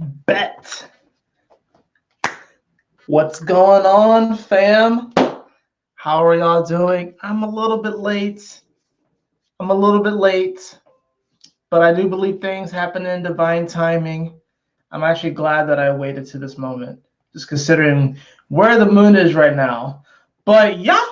Bet. What's going on, fam? How are y'all doing? I'm a little bit late, but I do believe things happen in divine timing. I'm actually glad that I waited to this moment, just considering where the moon is right now. But yahoo!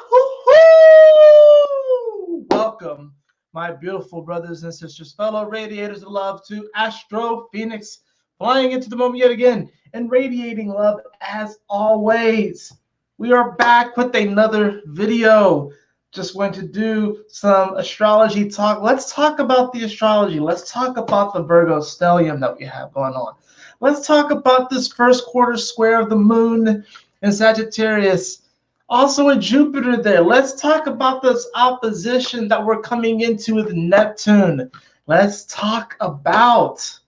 Welcome, my beautiful brothers and sisters, fellow radiators of love, to Astro Fenixx, flying into the moment yet again and radiating love as always. We are back with another video. Just going to do some astrology talk. Let's talk about the astrology. Let's talk about the Virgo Stellium that we have going on. Let's talk about this first quarter square of the moon in Sagittarius. Also a Jupiter there. Let's talk about this opposition that we're coming into with Neptune. Let's talk about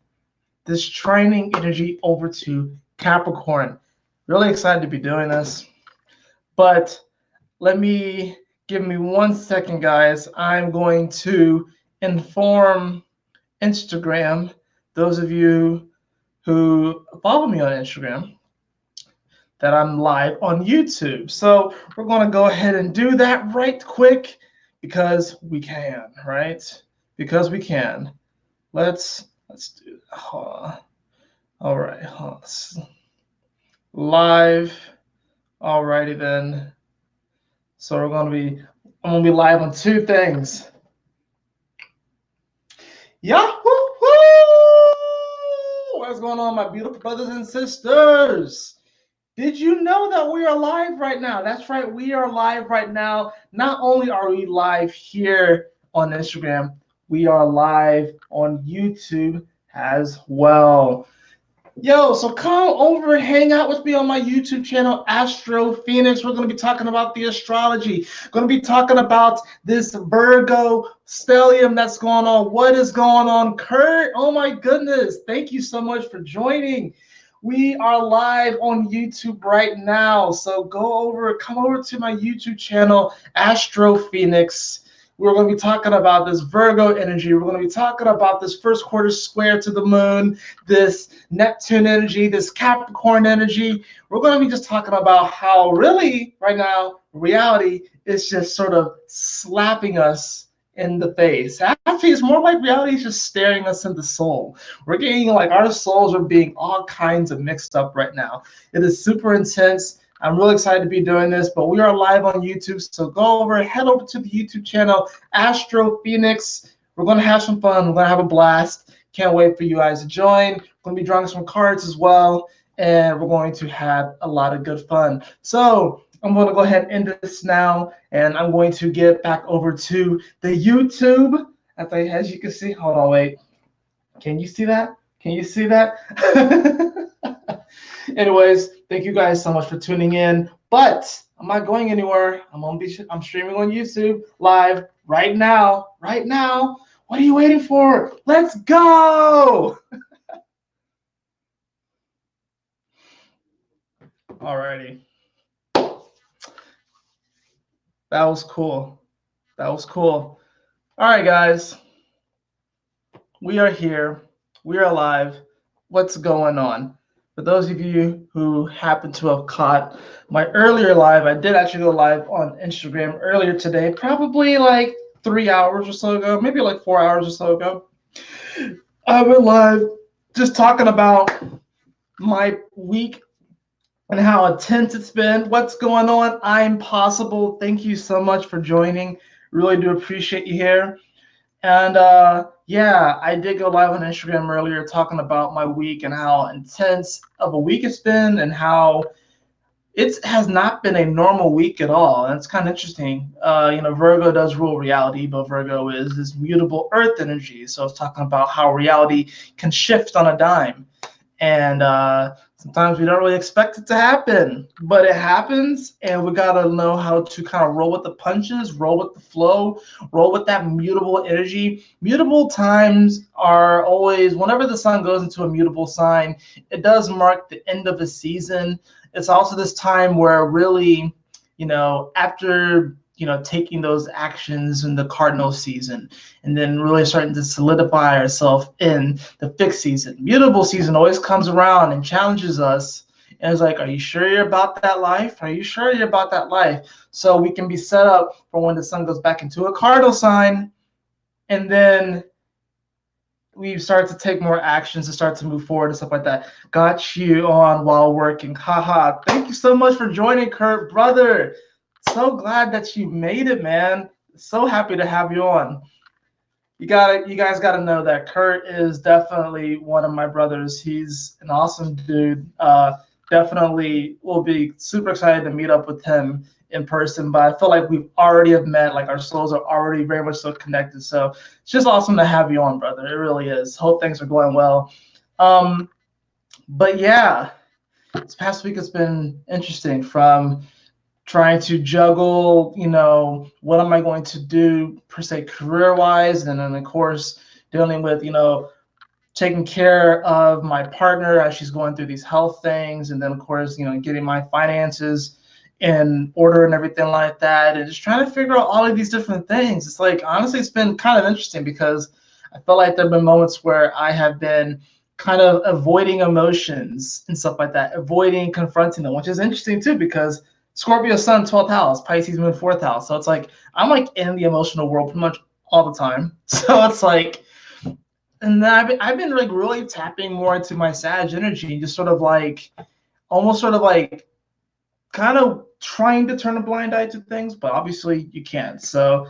this trining energy over to Capricorn. Really excited to be doing this. But give me 1 second, guys. I'm going to inform Instagram, those of you who follow me on Instagram, that I'm live on YouTube. So we're going to go ahead and do that right quick because we can, right? Because we can. Let's do that. All right. Live. Alrighty then. So I'm gonna be live on two things. Yahoo! What's going on, my beautiful brothers and sisters? Did you know that we are live right now? That's right, we are live right now. Not only are we live here on Instagram, we are live on YouTube as well. Yo, so come over and hang out with me on my YouTube channel, Astro Fenixx. We're going to be talking about the astrology. Going to be talking about this Virgo Stellium that's going on. What is going on, Kurt? Oh my goodness. Thank you so much for joining. We are live on YouTube right now. So come over to my YouTube channel, Astro Fenixx. We're going to be talking about this Virgo energy. We're going to be talking about this first quarter square to the moon, this Neptune energy, this Capricorn energy. We're going to be just talking about how really right now reality is just sort of slapping us in the face. Actually, it's more like reality is just staring us in the soul. We're getting like our souls are being all kinds of mixed up right now. It is super intense. I'm really excited to be doing this, but we are live on YouTube, so go over, head over to the YouTube channel, Astro Fenixx. We're going to have some fun. We're going to have a blast. Can't wait for you guys to join. We're going to be drawing some cards as well, and we're going to have a lot of good fun. So I'm going to go ahead and end this now, and I'm going to get back over to the YouTube. As you can see, hold on, wait. Can you see that? Can you see that? Anyways, thank you guys so much for tuning in. But I'm not going anywhere. I'm streaming on YouTube live right now. Right now. What are you waiting for? Let's go. Alrighty. That was cool. That was cool. All right, guys. We are here. We are live. What's going on? For those of you who happen to have caught my earlier live, I did actually go live on Instagram earlier today, probably like 3 hours or so ago, maybe like 4 hours or so ago. I went live just talking about my week and how intense it's been. What's going on? I'm Possible. Thank you so much for joining. Really do appreciate you here. And yeah, I did go live on Instagram earlier talking about my week and how intense of a week it's been and how it has not been a normal week at all. And it's kind of interesting. Virgo does rule reality, but Virgo is this mutable earth energy. So it's talking about how reality can shift on a dime. And sometimes we don't really expect it to happen, but it happens, and we gotta know how to kind of roll with the punches, roll with the flow, roll with that mutable energy. Mutable times are always, whenever the sun goes into a mutable sign, it does mark the end of a season. It's also this time where really, after taking those actions in the cardinal season, and then really starting to solidify ourselves in the fixed season. Mutable season always comes around and challenges us. And it's like, are you sure you're about that life? Are you sure you're about that life? So we can be set up for when the sun goes back into a cardinal sign, and then we start to take more actions and start to move forward and stuff like that. Got you on while working. Haha. Thank you so much for joining, Kurt, brother. So glad that you made it, man. So happy to have you on. You guys gotta know that Kurt is definitely one of my brothers. He's an awesome dude. Definitely will be super excited to meet up with him in person, but I feel like we've already have met, like our souls are already very much so connected. So it's just awesome to have you on, brother. It really is. Hope things are going well. But yeah, this past week has been interesting, from trying to juggle, what am I going to do per se career-wise, and then of course dealing with, taking care of my partner as she's going through these health things, and then of course, getting my finances in order and everything like that, and just trying to figure out all of these different things. It's like, honestly, it's been kind of interesting, because I feel like there have been moments where I have been kind of avoiding emotions and stuff like that, avoiding confronting them, which is interesting too, because Scorpio sun, 12th house, Pisces moon, 4th house. So it's like, I'm like in the emotional world pretty much all the time. So it's like, and then I've been like really tapping more into my Sag energy, and just sort of like, almost sort of like, kind of trying to turn a blind eye to things, but obviously you can't. So,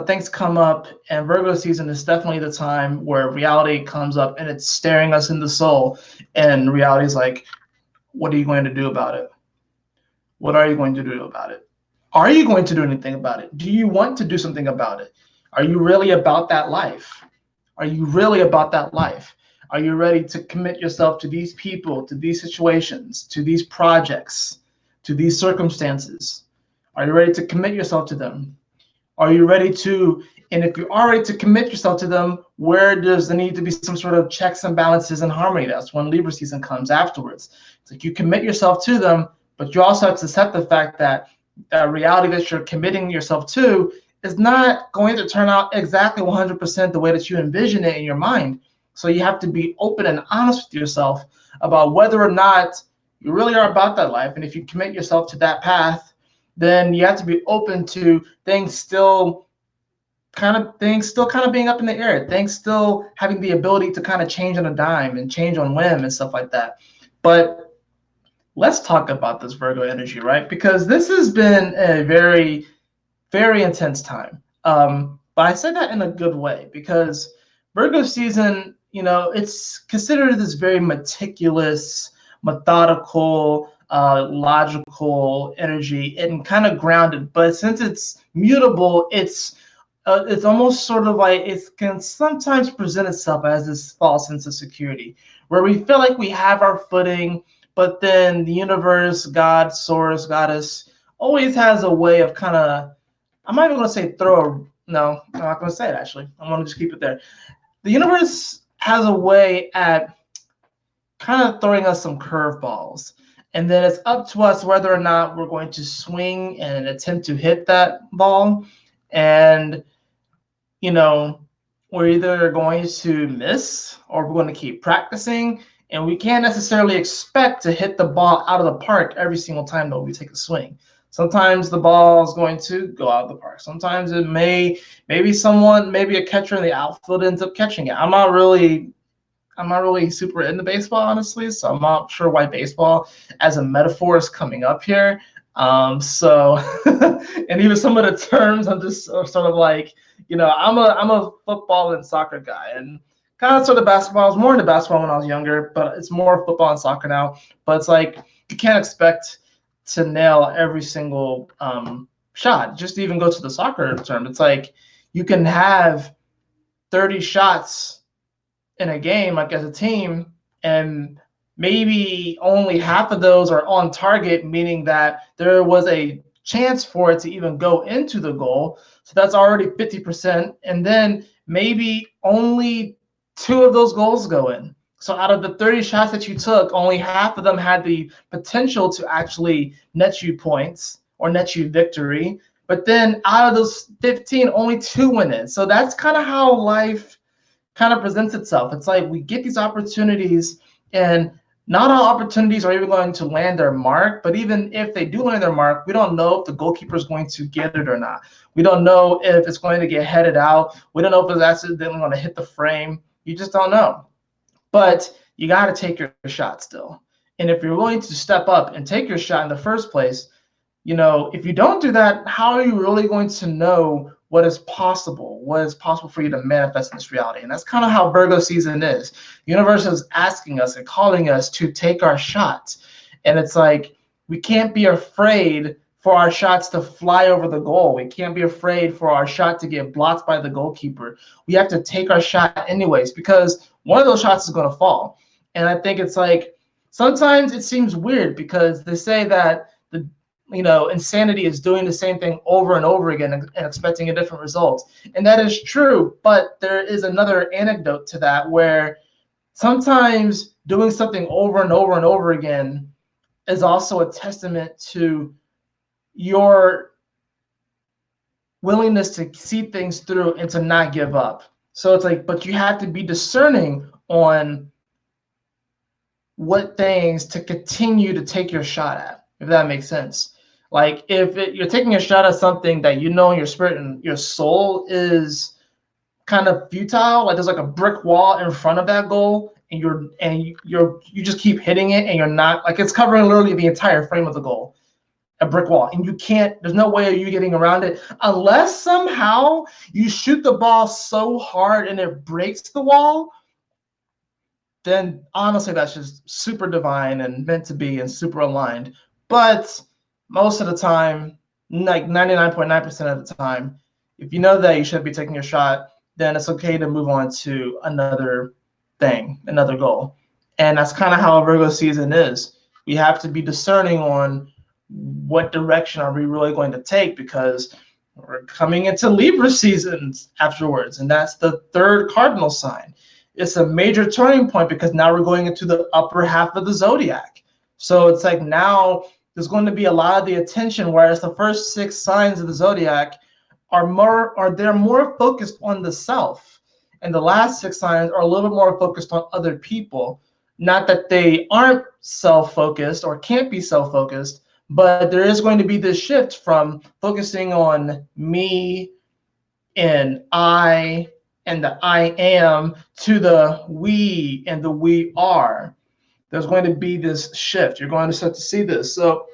things come up, and Virgo season is definitely the time where reality comes up and it's staring us in the soul. And reality is like, what are you going to do about it? What are you going to do about it? Are you going to do anything about it? Do you want to do something about it? Are you really about that life? Are you really about that life? Are you ready to commit yourself to these people, to these situations, to these projects, to these circumstances? Are you ready to commit yourself to them? Are you ready to, and if you are ready to commit yourself to them, where does there need to be some sort of checks and balances and harmony? That's when Libra season comes afterwards. It's like you commit yourself to them, but you also have to accept the fact that the reality that you're committing yourself to is not going to turn out exactly 100% the way that you envision it in your mind. So you have to be open and honest with yourself about whether or not you really are about that life. And if you commit yourself to that path, then you have to be open to things still kind of being up in the air, things still having the ability to kind of change on a dime and change on whim and stuff like that. But let's talk about this Virgo energy, right? Because this has been a very, very intense time. But I say that in a good way, because Virgo season, it's considered this very meticulous, methodical, logical energy, and kind of grounded. But since it's mutable, it's almost sort of like, it can sometimes present itself as this false sense of security, where we feel like we have our footing, but then the universe, God, source, goddess, always has a way of kind of, I'm not even going to say no, I'm not going to say it actually. I'm going to just keep it there. The universe has a way at kind of throwing us some curveballs. And then it's up to us whether or not we're going to swing and attempt to hit that ball. And, we're either going to miss or we're going to keep practicing. And we can't necessarily expect to hit the ball out of the park every single time that we take a swing. Sometimes the ball is going to go out of the park. Sometimes it maybe a catcher in the outfield ends up catching it. I'm not really super into baseball, honestly, so I'm not sure why baseball as a metaphor is coming up here. So and even some of the terms, I'm just sort of like, I'm a football and soccer guy, and kind of sort of basketball. I was more into basketball when I was younger, but it's more football and soccer now. But it's like, you can't expect to nail every single shot. Just to even go to the soccer term, it's like you can have 30 shots in a game, like as a team, and maybe only half of those are on target, meaning that there was a chance for it to even go into the goal. So that's already 50%. And then maybe only 2 of those goals go in. So out of the 30 shots that you took, only half of them had the potential to actually net you points, or net you victory. But then out of those 15, only 2 went in. So that's kind of how life kind of presents itself. It's like we get these opportunities, and not all opportunities are even going to land their mark. But even if they do land their mark, we don't know if the goalkeeper is going to get it or not. We don't know if it's going to get headed out. We don't know if it's accidentally going to hit the frame. You just don't know. But you got to take your shot still. And if you're willing to step up and take your shot in the first place, you know, if you don't do that, how are you really going to know what is possible for you to manifest in this reality? And that's kind of how Virgo season is. The universe is asking us and calling us to take our shots. And it's like, we can't be afraid for our shots to fly over the goal. We can't be afraid for our shot to get blocked by the goalkeeper. We have to take our shot anyways, because one of those shots is going to fall. And I think it's like, sometimes it seems weird because they say that insanity is doing the same thing over and over again and expecting a different result. And that is true, but there is another anecdote to that where sometimes doing something over and over and over again is also a testament to your willingness to see things through and to not give up. So it's like, but you have to be discerning on what things to continue to take your shot at, if that makes sense. Like if you're taking a shot at something that you know in your spirit and your soul is kind of futile, like there's like a brick wall in front of that goal, and you just keep hitting it, and you're not, like, it's covering literally the entire frame of the goal, a brick wall, and you can't, there's no way of you getting around it unless somehow you shoot the ball so hard and it breaks the wall. Then honestly, that's just super divine and meant to be and super aligned. But most of the time, like 99.9% of the time, if you know that you should be taking a shot, then it's okay to move on to another thing, another goal. And that's kind of how Virgo season is. We have to be discerning on what direction are we really going to take, because we're coming into Libra seasons afterwards, and that's the third cardinal sign. It's a major turning point because now we're going into the upper half of the zodiac. So it's like now there's going to be a lot of the attention, whereas the first 6 signs of the zodiac are more focused on the self, and the last 6 signs are a little bit more focused on other people. Not that they aren't self-focused or can't be self-focused, but there is going to be this shift from focusing on me and I and the I am to the we and the we are. There's going to be this shift. You're going to start to see this. So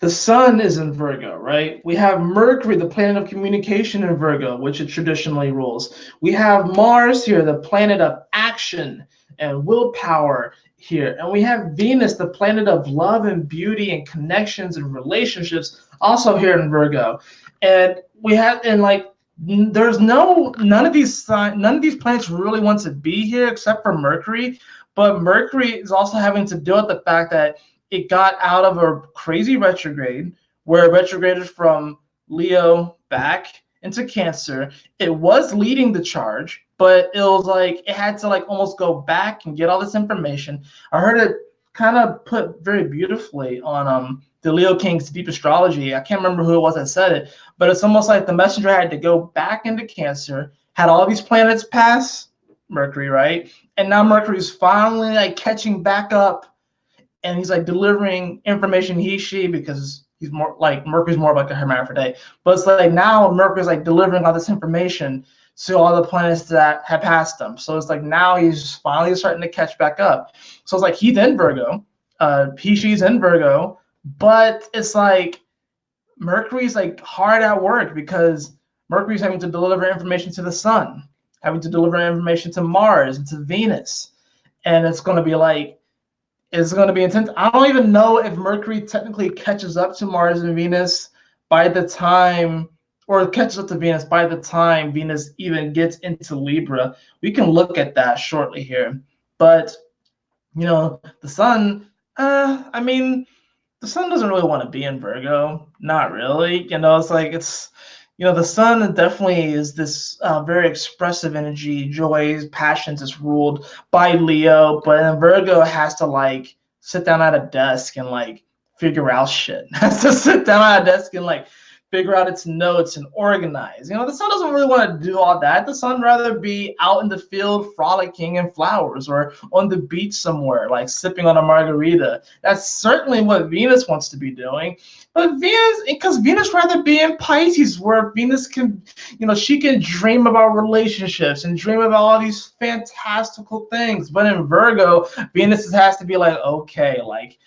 the sun is in Virgo, right? We have Mercury, the planet of communication, in Virgo, which it traditionally rules. We have Mars here, the planet of action and willpower here. And we have Venus, the planet of love and beauty and connections and relationships, also here in Virgo. And we have, and like, there's none of these planets really want to be here except for Mercury. But Mercury is also having to deal with the fact that it got out of a crazy retrograde, where it retrograded from Leo back into Cancer. It was leading the charge, but it was like it had to like almost go back and get all this information. I heard it kind of put very beautifully on the Leo King's Deep Astrology. I can't remember who it was that said it, but it's almost like the messenger had to go back into Cancer, had all these planets pass Mercury, right? And now Mercury's finally like catching back up, and he's like delivering information, she, because he's more like, Mercury's more like a hermaphrodite. But it's like now Mercury's like delivering all this information to all the planets that have passed him. So it's like now he's finally starting to catch back up. So it's like he's in Virgo, she's in Virgo, but it's like Mercury's like hard at work because Mercury's having to deliver information to the sun, having to deliver information to Mars and to Venus. And it's going to be like, it's going to be intense. I don't even know if Mercury technically catches up to Mars and Venus by the time, or catches up to Venus by the time Venus even gets into Libra. We can look at that shortly here. But, you know, the sun, I mean, the sun doesn't really want to be in Virgo. Not really. You know, it's like, it's, you know, the sun definitely is this very expressive energy, joys, passions. Is ruled by Leo, but in Virgo has to like sit down at a desk and like figure out shit. It has to sit down at a desk and like figure out its notes and organize. You know, the sun doesn't really want to do all that. The sun rather be out in the field frolicking in flowers or on the beach somewhere, like sipping on a margarita. That's certainly what Venus wants to be doing. But Venus, because Venus rather be in Pisces, where Venus can, you know, she can dream about relationships and dream about all these fantastical things. But in Virgo, Venus has to be like, okay, like,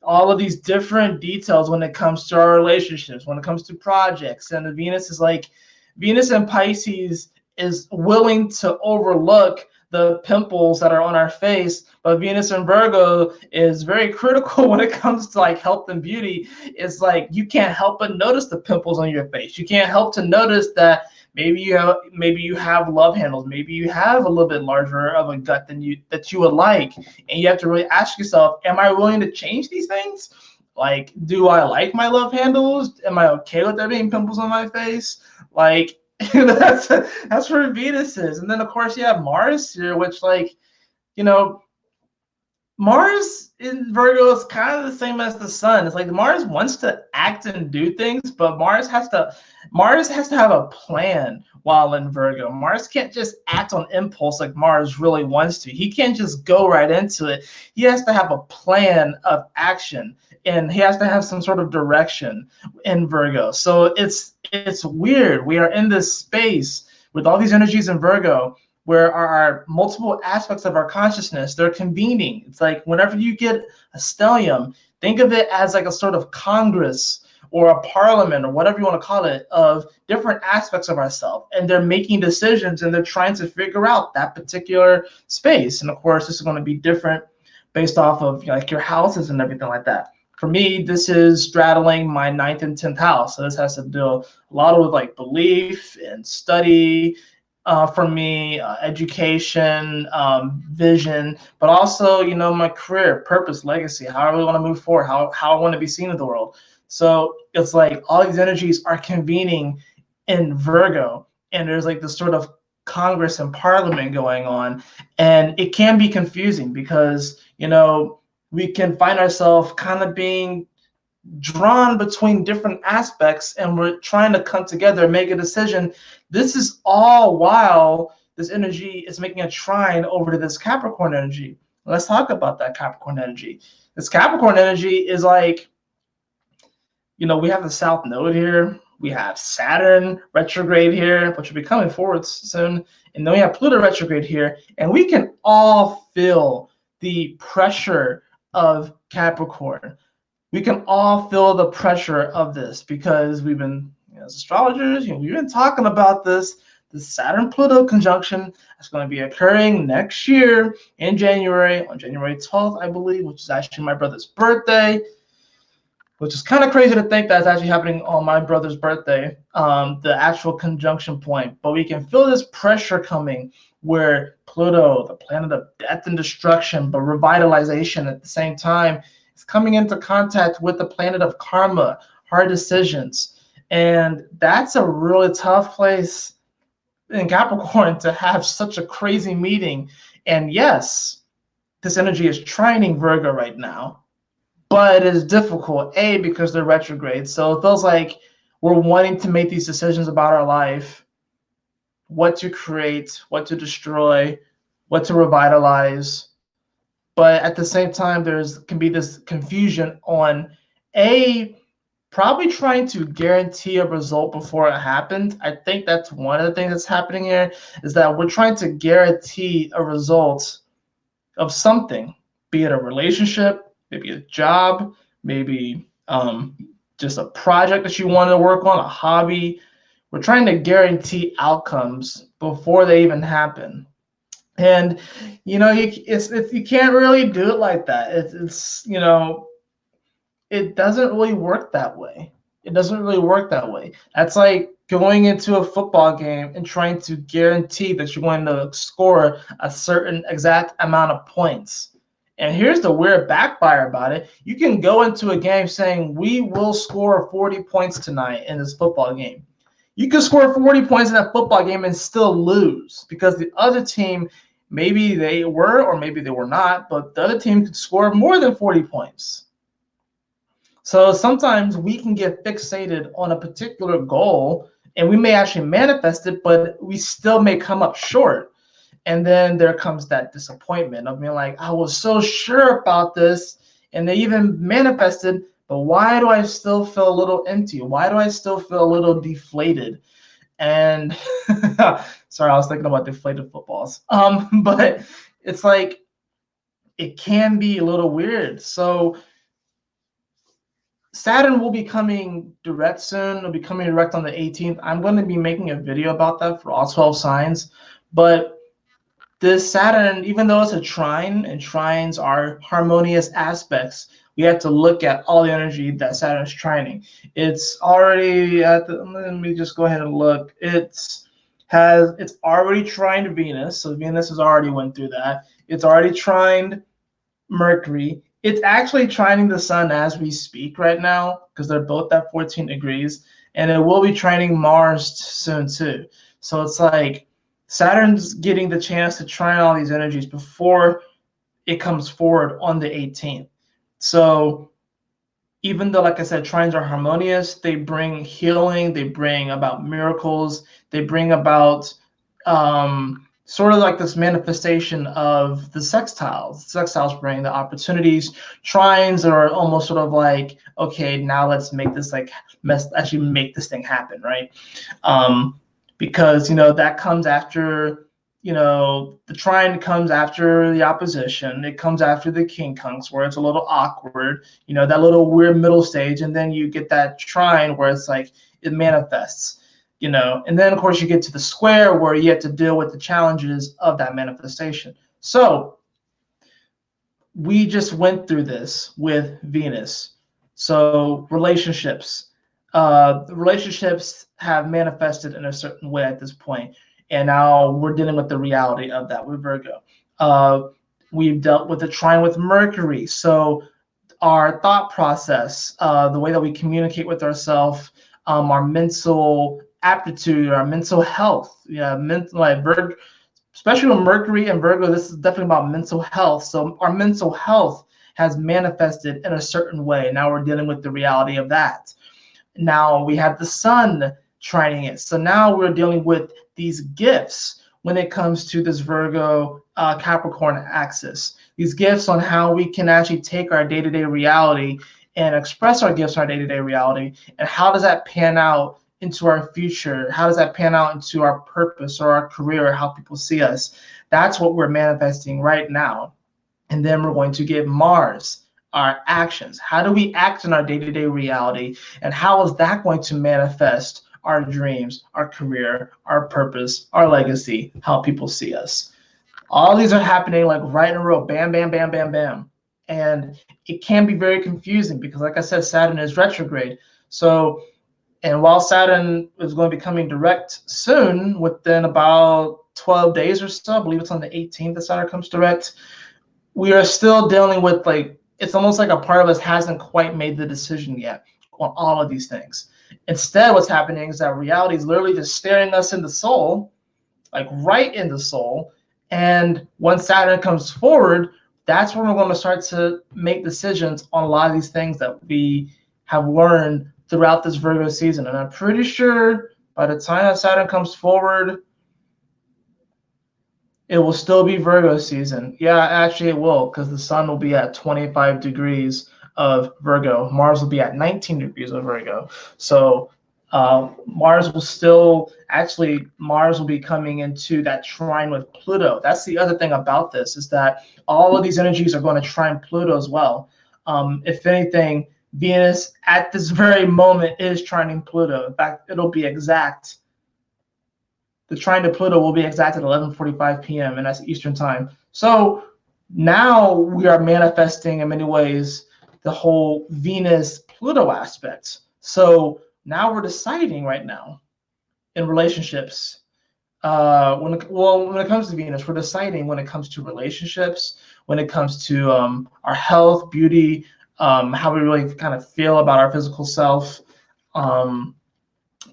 all of these different details when it comes to our relationships, when it comes to projects. And the Venus is like, Venus in Pisces is willing to overlook the pimples that are on our face, but Venus in Virgo is very critical when it comes to like health and beauty. It's like you can't help but notice the pimples on your face. You can't help to notice that maybe you have love handles, maybe you have a little bit larger of a gut than you would like, and you have to really ask yourself, am I willing to change these things? Like, do I like my love handles? Am I okay with there being pimples on my face? Like, that's where Venus is. And then of course you have Mars here, which, like, you know, Mars in Virgo is kind of the same as the sun. It's like Mars wants to act and do things, but Mars has to have a plan while in Virgo. Mars can't just act on impulse like Mars really wants to. He can't just go right into it. He has to have a plan of action, and he has to have some sort of direction in Virgo. So it's weird. We are in this space with all these energies in Virgo, where our multiple aspects of our consciousness, they're convening. It's like whenever you get a stellium, think of it as like a sort of Congress or a parliament or whatever you want to call it of different aspects of ourselves. And they're making decisions and they're trying to figure out that particular space. And of course, this is going to be different based off of, you know, like your houses and everything like that. For me, this is straddling my 9th and 10th house. So this has to do a lot with like belief and study, for me, education, vision, but also, you know, my career, purpose, legacy, how I really want to move forward, how I want to be seen in the world. So it's like all these energies are convening in Virgo, and there's like this sort of Congress and Parliament going on, and it can be confusing because, you know, we can find ourselves kind of being drawn between different aspects, and we're trying to come together and make a decision. This is all while this energy is making a trine over to this Capricorn energy. Let's talk about that Capricorn energy. This Capricorn energy is like, you know, we have the South Node here. We have Saturn retrograde here, which will be coming forward soon. And then we have Pluto retrograde here. And we can all feel the pressure of Capricorn. We can all feel the pressure of this because we've been, you know, as astrologers, you know, we've been talking about this Saturn-Pluto conjunction that's going to be occurring next year in January, on January 12th, I believe, which is actually my brother's birthday, which is kind of crazy to think that's actually happening on my brother's birthday, the actual conjunction point. But we can feel this pressure coming where Pluto, the planet of death and destruction, but revitalization at the same time, is coming into contact with the planet of karma, hard decisions. And that's a really tough place in Capricorn to have such a crazy meeting. And yes, this energy is trining Virgo right now, but it is difficult, A, because they're retrograde. So it feels like we're wanting to make these decisions about our life, what to create, what to destroy, what to revitalize. But at the same time, can be this confusion on, A, probably trying to guarantee a result before it happens. I think that's one of the things that's happening here, is that we're trying to guarantee a result of something, be it a relationship, maybe a job, maybe just a project that you want to work on, a hobby. We're trying to guarantee outcomes before they even happen. And, you know, you can't really do it like that. It's you know, it doesn't really work that way. It doesn't really work that way. That's like going into a football game and trying to guarantee that you're going to score a certain exact amount of points. And here's the weird backfire about it. You can go into a game saying, we will score 40 points tonight in this football game. You can score 40 points in that football game and still lose because the other team, maybe they were or maybe they were not, but the other team could score more than 40 points. So sometimes we can get fixated on a particular goal and we may actually manifest it, but we still may come up short. And then there comes that disappointment of being like, I was so sure about this and they even manifested, but why do I still feel a little empty? Why do I still feel a little deflated? And sorry, I was thinking about deflated footballs. But it's like, it can be a little weird. So Saturn will be coming direct soon. It'll be coming direct on the 18th. I'm going to be making a video about that for all 12 signs. But this Saturn, even though it's a trine, and trines are harmonious aspects, we have to look at all the energy that Saturn is trining. It's already at the, let me just go ahead and look. It's already trined Venus, so Venus has already went through that. It's already trined Mercury. It's actually trining the sun as we speak right now because they're both at 14 degrees, and it will be trining Mars soon too. So it's like Saturn's getting the chance to trine all these energies before it comes forward on the 18th. So even though, like I said, trines are harmonious, they bring healing, they bring about miracles, they bring about sort of like this manifestation of the sextiles. Sextiles bring the opportunities. Trines are almost sort of like, okay, now let's make this actually make this thing happen, right? Because, that comes after, the trine comes after the opposition. It comes after the quincunx, where it's a little awkward, that little weird middle stage. And then you get that trine where it's like it manifests. And then of course you get to the square where you have to deal with the challenges of that manifestation. So we just went through this with Venus. So relationships have manifested in a certain way at this point, and now we're dealing with the reality of that with Virgo. We've dealt with the trine with Mercury, so our thought process, the way that we communicate with ourselves, our mental aptitude, our mental health, especially with Mercury and Virgo, this is definitely about mental health. So our mental health has manifested in a certain way. Now we're dealing with the reality of that. Now we have the sun trining it. So now we're dealing with these gifts when it comes to this Virgo Capricorn axis. These gifts on how we can actually take our day-to-day reality and express our gifts in our day-to-day reality, and how does that pan out into our future? How does that pan out into our purpose or our career, or how people see us? That's what we're manifesting right now. And then we're going to give Mars our actions. How do we act in our day-to-day reality? And how is that going to manifest our dreams, our career, our purpose, our legacy, how people see us? All these are happening like right in a row, bam, bam, bam, bam, bam. And it can be very confusing because, like I said, Saturn is retrograde. So, and while Saturn is going to be coming direct soon, within about 12 days or so, I believe it's on the 18th that Saturn comes direct, we are still dealing with, like, it's almost like a part of us hasn't quite made the decision yet on all of these things. Instead, what's happening is that reality is literally just staring us in the soul, like right in the soul. And once Saturn comes forward, that's when we're going to start to make decisions on a lot of these things that we have learned throughout this Virgo season. And I'm pretty sure by the time that Saturn comes forward, it will still be Virgo season. Yeah, actually it will, because the sun will be at 25 degrees of Virgo. Mars will be at 19 degrees of Virgo. So Mars will be coming into that trine with Pluto. That's the other thing about this, is that all of these energies are going to trine Pluto as well. If anything, Venus at this very moment is trining Pluto. In fact, it'll be exact. The trine to Pluto will be exact at 11:45 p.m. and that's Eastern time. So now we are manifesting in many ways the whole Venus-Pluto aspect. So now we're deciding right now in relationships. When it comes to Venus, we're deciding when it comes to relationships, when it comes to our health, beauty, how we really kind of feel about our physical self,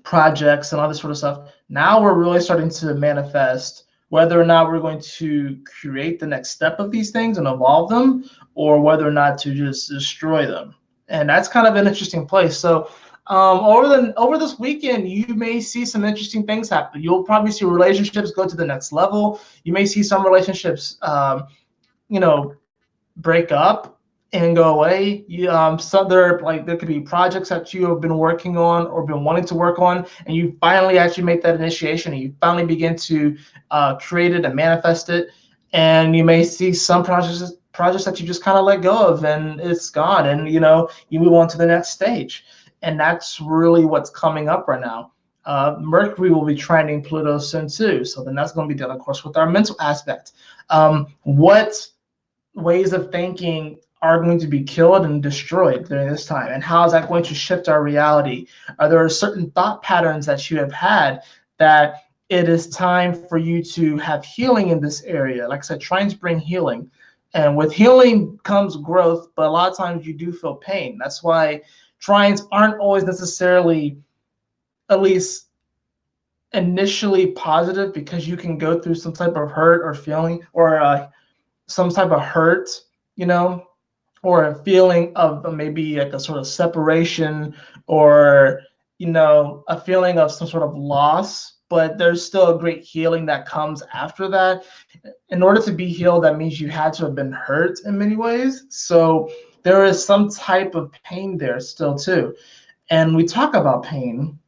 projects and all this sort of stuff. Now we're really starting to manifest whether or not we're going to create the next step of these things and evolve them, or whether or not to just destroy them And that's kind of an interesting place. So over this weekend, you may see some interesting things happen. You'll probably see relationships go to the next level. You may see some relationships, break up and go away. Some there could be projects that you have been working on or been wanting to work on, and you finally actually make that initiation, and you finally begin to create it and manifest it. And you may see some projects that you just kind of let go of, and it's gone, and you move on to the next stage. And that's really what's coming up right now. Mercury will be trining Pluto soon too, so then that's going to be dealing, of course, with our mental aspect. What ways of thinking are going to be killed and destroyed during this time, and how is that going to shift our reality? Are there certain thought patterns that you have had that it is time for you to have healing in this area? Like I said, trines bring healing, and with healing comes growth, but a lot of times you do feel pain. That's why trines aren't always necessarily, at least initially, positive, because you can go through some type of hurt or feeling, or some type of hurt, or a feeling of maybe like a sort of separation, or a feeling of some sort of loss. But there's still a great healing that comes after that. In order to be healed, that means you had to have been hurt in many ways. So there is some type of pain there still too. And we talk about pain,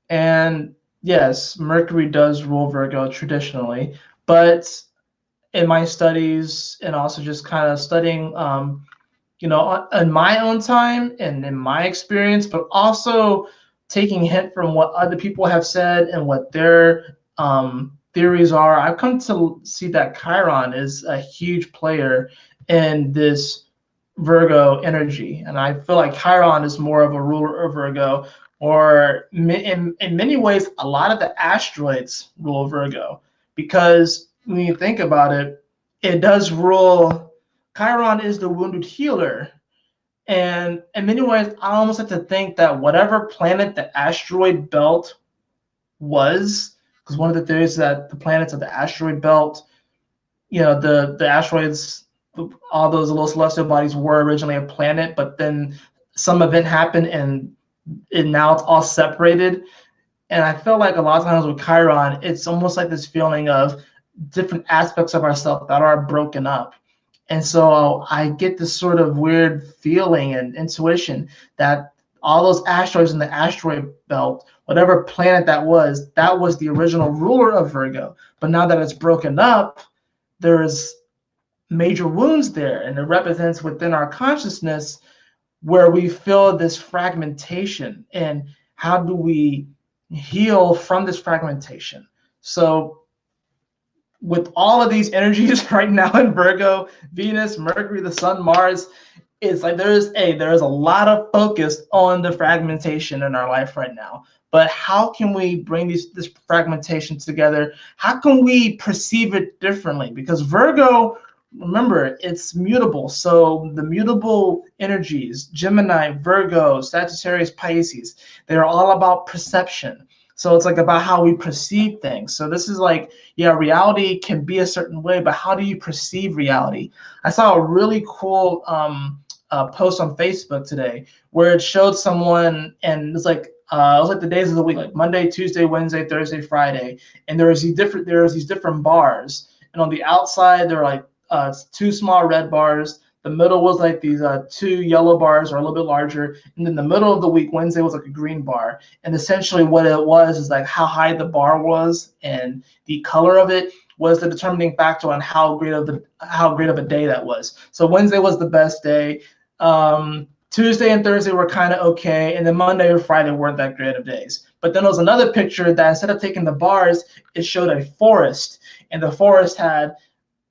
and yes, Mercury does rule Virgo traditionally, but in my studies, and also just kind of studying, in my own time and in my experience, but also taking hint from what other people have said and what their theories are, I've come to see that Chiron is a huge player in this Virgo energy. And I feel like Chiron is more of a ruler of Virgo, or in many ways, a lot of the asteroids rule Virgo, because when you think about it, it does rule. Chiron is the wounded healer. And in many ways, I almost like to think that whatever planet the asteroid belt was, because one of the theories is that the planets of the asteroid belt, the asteroids, all those little celestial bodies were originally a planet, but then some event happened, and now it's all separated. And I feel like a lot of times with Chiron, it's almost like this feeling of different aspects of ourselves that are broken up. And so I get this sort of weird feeling and intuition that all those asteroids in the asteroid belt, whatever planet that was the original ruler of Virgo. But now that it's broken up, there's major wounds there, and it represents within our consciousness where we feel this fragmentation, and how do we heal from this fragmentation. So with all of these energies right now in Virgo, Venus, Mercury, the Sun, Mars, it's like there's a lot of focus on the fragmentation in our life right now. But how can we bring this fragmentation together? How can we perceive it differently? Because Virgo, remember, it's mutable. So the mutable energies, Gemini, Virgo, Sagittarius, Pisces, they're all about perception. So it's like about how we perceive things. So this is like, reality can be a certain way, but how do you perceive reality? I saw a really cool post on Facebook today where it showed someone, and it's like, it was like the days of the week, like Monday, Tuesday, Wednesday, Thursday, Friday, and there was these different bars, and on the outside there were like 2 small red bars. The middle was like these 2 yellow bars, or a little bit larger, and then the middle of the week, Wednesday, was like a green bar. And essentially what it was is like how high the bar was, and the color of it was the determining factor on how great of a day that was. So Wednesday was the best day. Tuesday and Thursday were kind of okay, and then Monday or Friday weren't that great of days. But then there was another picture that instead of taking the bars, it showed a forest, and the forest had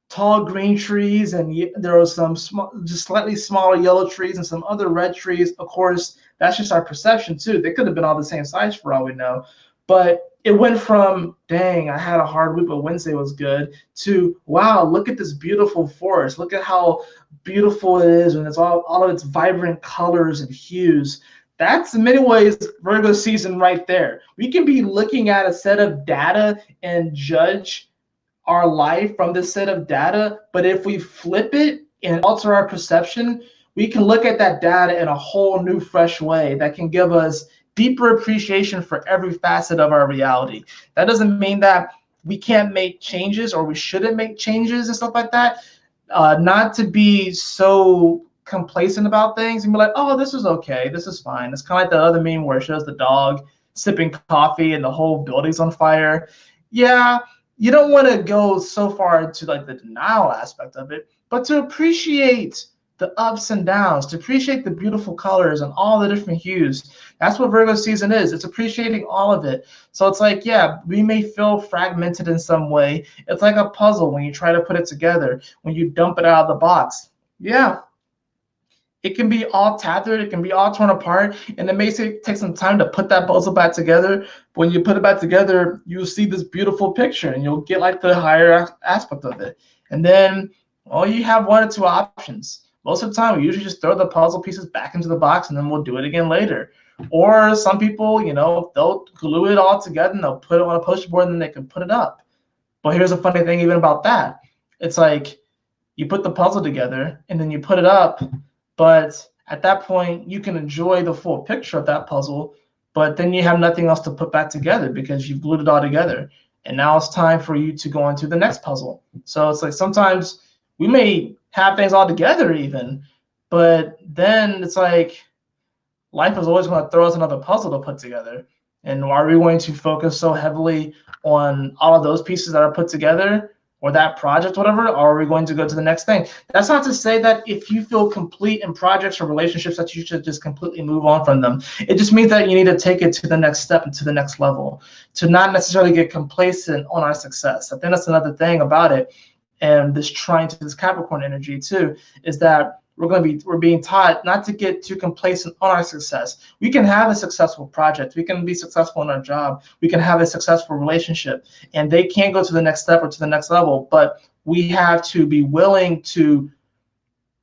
tall green trees, and there was some just slightly smaller yellow trees and some other red trees. Of course, that's just our perception too. They could have been all the same size for all we know. But it went from, dang, I had a hard week, but Wednesday was good, to, wow, look at this beautiful forest. Look at how beautiful it is, and it's all of its vibrant colors and hues. That's in many ways Virgo season right there. We can be looking at a set of data and judge our life from this set of data, but if we flip it and alter our perception, we can look at that data in a whole new, fresh way that can give us deeper appreciation for every facet of our reality. That doesn't mean that we can't make changes or we shouldn't make changes and stuff like that. Not to be so complacent about things and be like, oh, this is okay, this is fine. It's kind of like the other meme where it shows the dog sipping coffee and the whole building's on fire. Yeah, you don't want to go so far into like the denial aspect of it, but to appreciate the ups and downs, to appreciate the beautiful colors and all the different hues. That's what Virgo season is. It's appreciating all of it. So it's like, yeah, we may feel fragmented in some way. It's like a puzzle when you try to put it together, when you dump it out of the box. Yeah, it can be all tattered, it can be all torn apart, and it may take some time to put that puzzle back together. But when you put it back together, you'll see this beautiful picture and you'll get like the higher aspect of it. And then, well, you have one or two options. Most of the time, we usually just throw the puzzle pieces back into the box and then we'll do it again later. Or some people, you know, they'll glue it all together and they'll put it on a poster board and then they can put it up. But here's a funny thing even about that. It's like you put the puzzle together and then you put it up, but at that point, you can enjoy the full picture of that puzzle, but then you have nothing else to put back together because you've glued it all together. And now it's time for you to go on to the next puzzle. So it's like sometimes we may have things all together even, but then it's like life is always going to throw us another puzzle to put together. And are we going to focus so heavily on all of those pieces that are put together or that project, whatever, or are we going to go to the next thing? That's not to say that if you feel complete in projects or relationships that you should just completely move on from them. It just means that you need to take it to the next step and to the next level, to not necessarily get complacent on our success. I think that's another thing about it. And this trine to this Capricorn energy too, is that we're being taught not to get too complacent on our success. We can have a successful project, we can be successful in our job, we can have a successful relationship, and they can go to the next step or to the next level, but we have to be willing to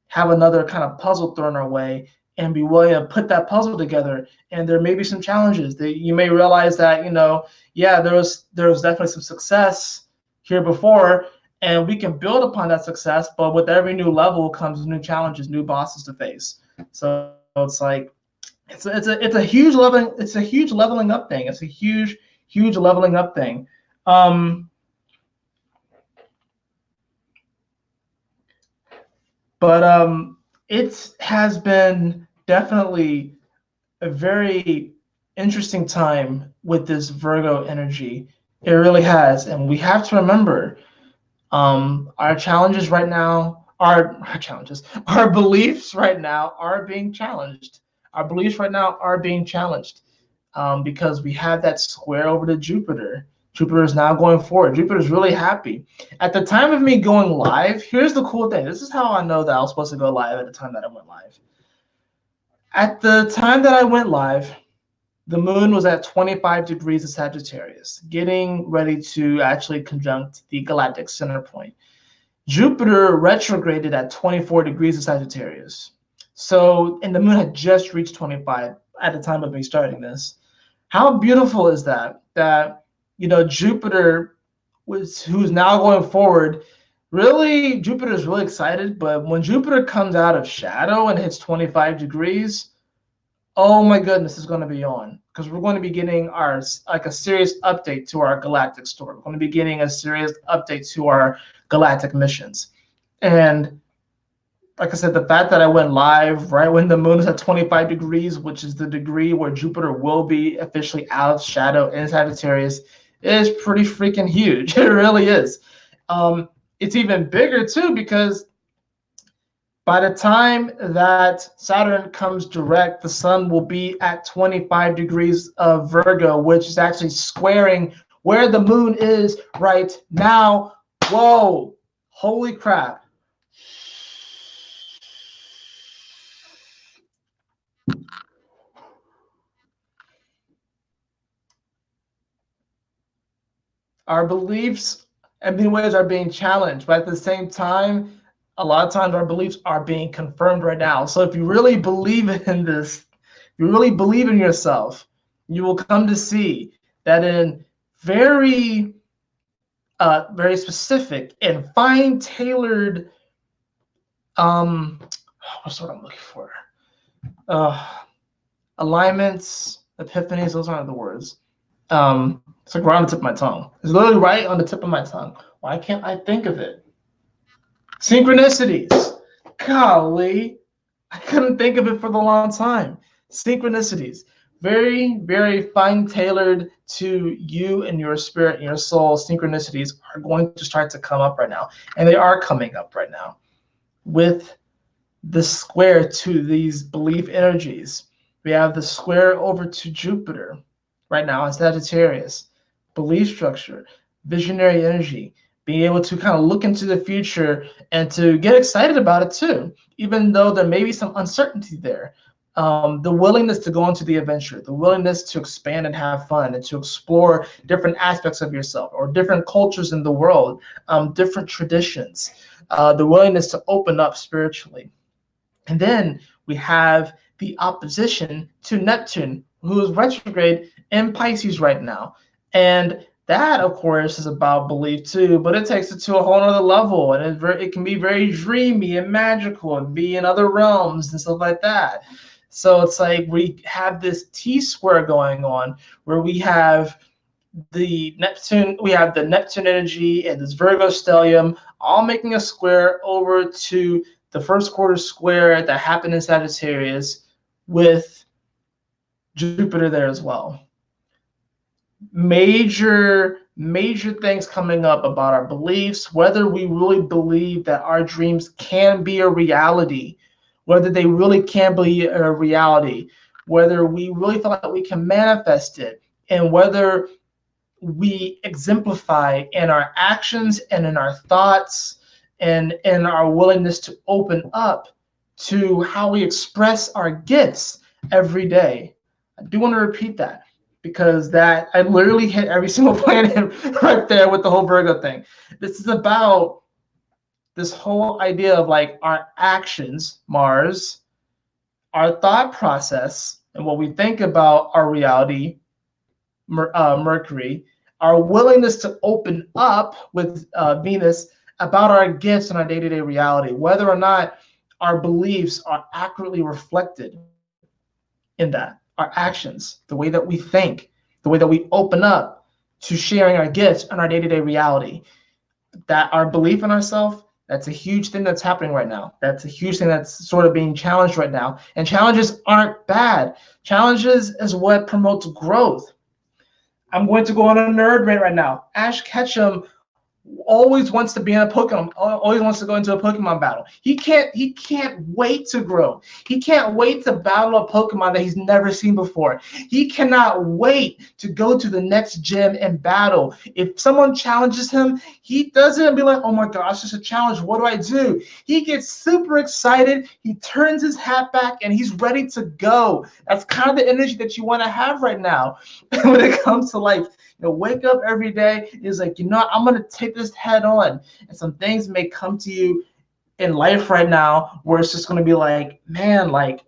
have another kind of puzzle thrown our way and be willing to put that puzzle together. And there may be some challenges that you may realize that, you know, yeah, there was definitely some success here before, and we can build upon that success, but with every new level comes new challenges, new bosses to face. So it's like it's a huge leveling up thing. It's a huge leveling up thing. It has been definitely a very interesting time with this Virgo energy. It really has, and we have to remember. Our challenges right now, our beliefs right now are being challenged. Our beliefs right now are being challenged because we have that square over to Jupiter. Jupiter is now going forward. Jupiter is really happy. At the time of me going live, here's the cool thing. This is how I know that I was supposed to go live at the time that I went live. At the time that I went live, the moon was at 25 degrees of Sagittarius, getting ready to actually conjunct the galactic center point. Jupiter retrograded at 24 degrees of Sagittarius. So, and the moon had just reached 25 at the time of me starting this. How beautiful is that? That, you know, Jupiter, who's now going forward, really, Jupiter is really excited, but when Jupiter comes out of shadow and hits 25 degrees, oh my goodness, is going to be on, because we're going to be getting a serious update to our galactic story. We're going to be getting a serious update to our galactic missions. And like I said, the fact that I went live right when the moon is at 25 degrees, which is the degree where Jupiter will be officially out of shadow in Sagittarius, is pretty freaking huge. It really is. It's even bigger too, because by the time that Saturn comes direct, the sun will be at 25 degrees of Virgo, which is actually squaring where the moon is right now. Whoa, holy crap. Our beliefs in many ways are being challenged, but at the same time, a lot of times our beliefs are being confirmed right now. So if you really believe in this, if you really believe in yourself, you will come to see that in very specific and fine-tailored what's what I'm looking for? Alignments, epiphanies, those aren't the words. It's like right on the tip of my tongue. It's literally right on the tip of my tongue. Why can't I think of it? Synchronicities. Golly, I couldn't think of it for the long time. Synchronicities. Very, very fine tailored to you and your spirit and your soul. Synchronicities are going to start to come up right now. And they are coming up right now with the square to these belief energies. We have the square over to Jupiter right now in Sagittarius. Belief structure, visionary energy, being able to kind of look into the future and to get excited about it too, even though there may be some uncertainty there. The willingness to go into the adventure, the willingness to expand and have fun and to explore different aspects of yourself or different cultures in the world, different traditions, the willingness to open up spiritually. And then we have the opposition to Neptune, who is retrograde in Pisces right now. And that, of course, is about belief too, but it takes it to a whole other level. And it can be very dreamy and magical and be in other realms and stuff like that. So it's like we have this T-square going on where we have the Neptune energy and this Virgo stellium all making a square over to the first quarter square that happened in Sagittarius with Jupiter there as well. Major things coming up about our beliefs, whether we really believe that our dreams can be a reality, whether they really can be a reality, whether we really feel like we can manifest it, and whether we exemplify in our actions and in our thoughts and in our willingness to open up to how we express our gifts every day. I do want to repeat that because that I literally hit every single planet right there with the whole Virgo thing. This is about this whole idea of like our actions, Mars, our thought process, and what we think about our reality, Mercury, our willingness to open up with Venus about our gifts and our day-to-day reality, whether or not our beliefs are accurately reflected in that, our actions, the way that we think, the way that we open up to sharing our gifts and our day-to-day reality, that our belief in ourselves, that's a huge thing that's happening right now. That's a huge thing that's sort of being challenged right now. And challenges aren't bad. Challenges is what promotes growth. I'm going to go on a nerd rant right now. Ash Ketchum always wants to be in a Pokemon, always wants to go into a Pokemon battle. He can't wait to grow. He can't wait to battle a Pokemon that he's never seen before. He cannot wait to go to the next gym and battle. If someone challenges him, he doesn't be like, oh my gosh, it's a challenge. What do I do? He gets super excited. He turns his hat back and he's ready to go. That's kind of the energy that you want to have right now when it comes to life. Wake up every day is like, I'm going to take this head on. And some things may come to you in life right now where it's just going to be like, man, like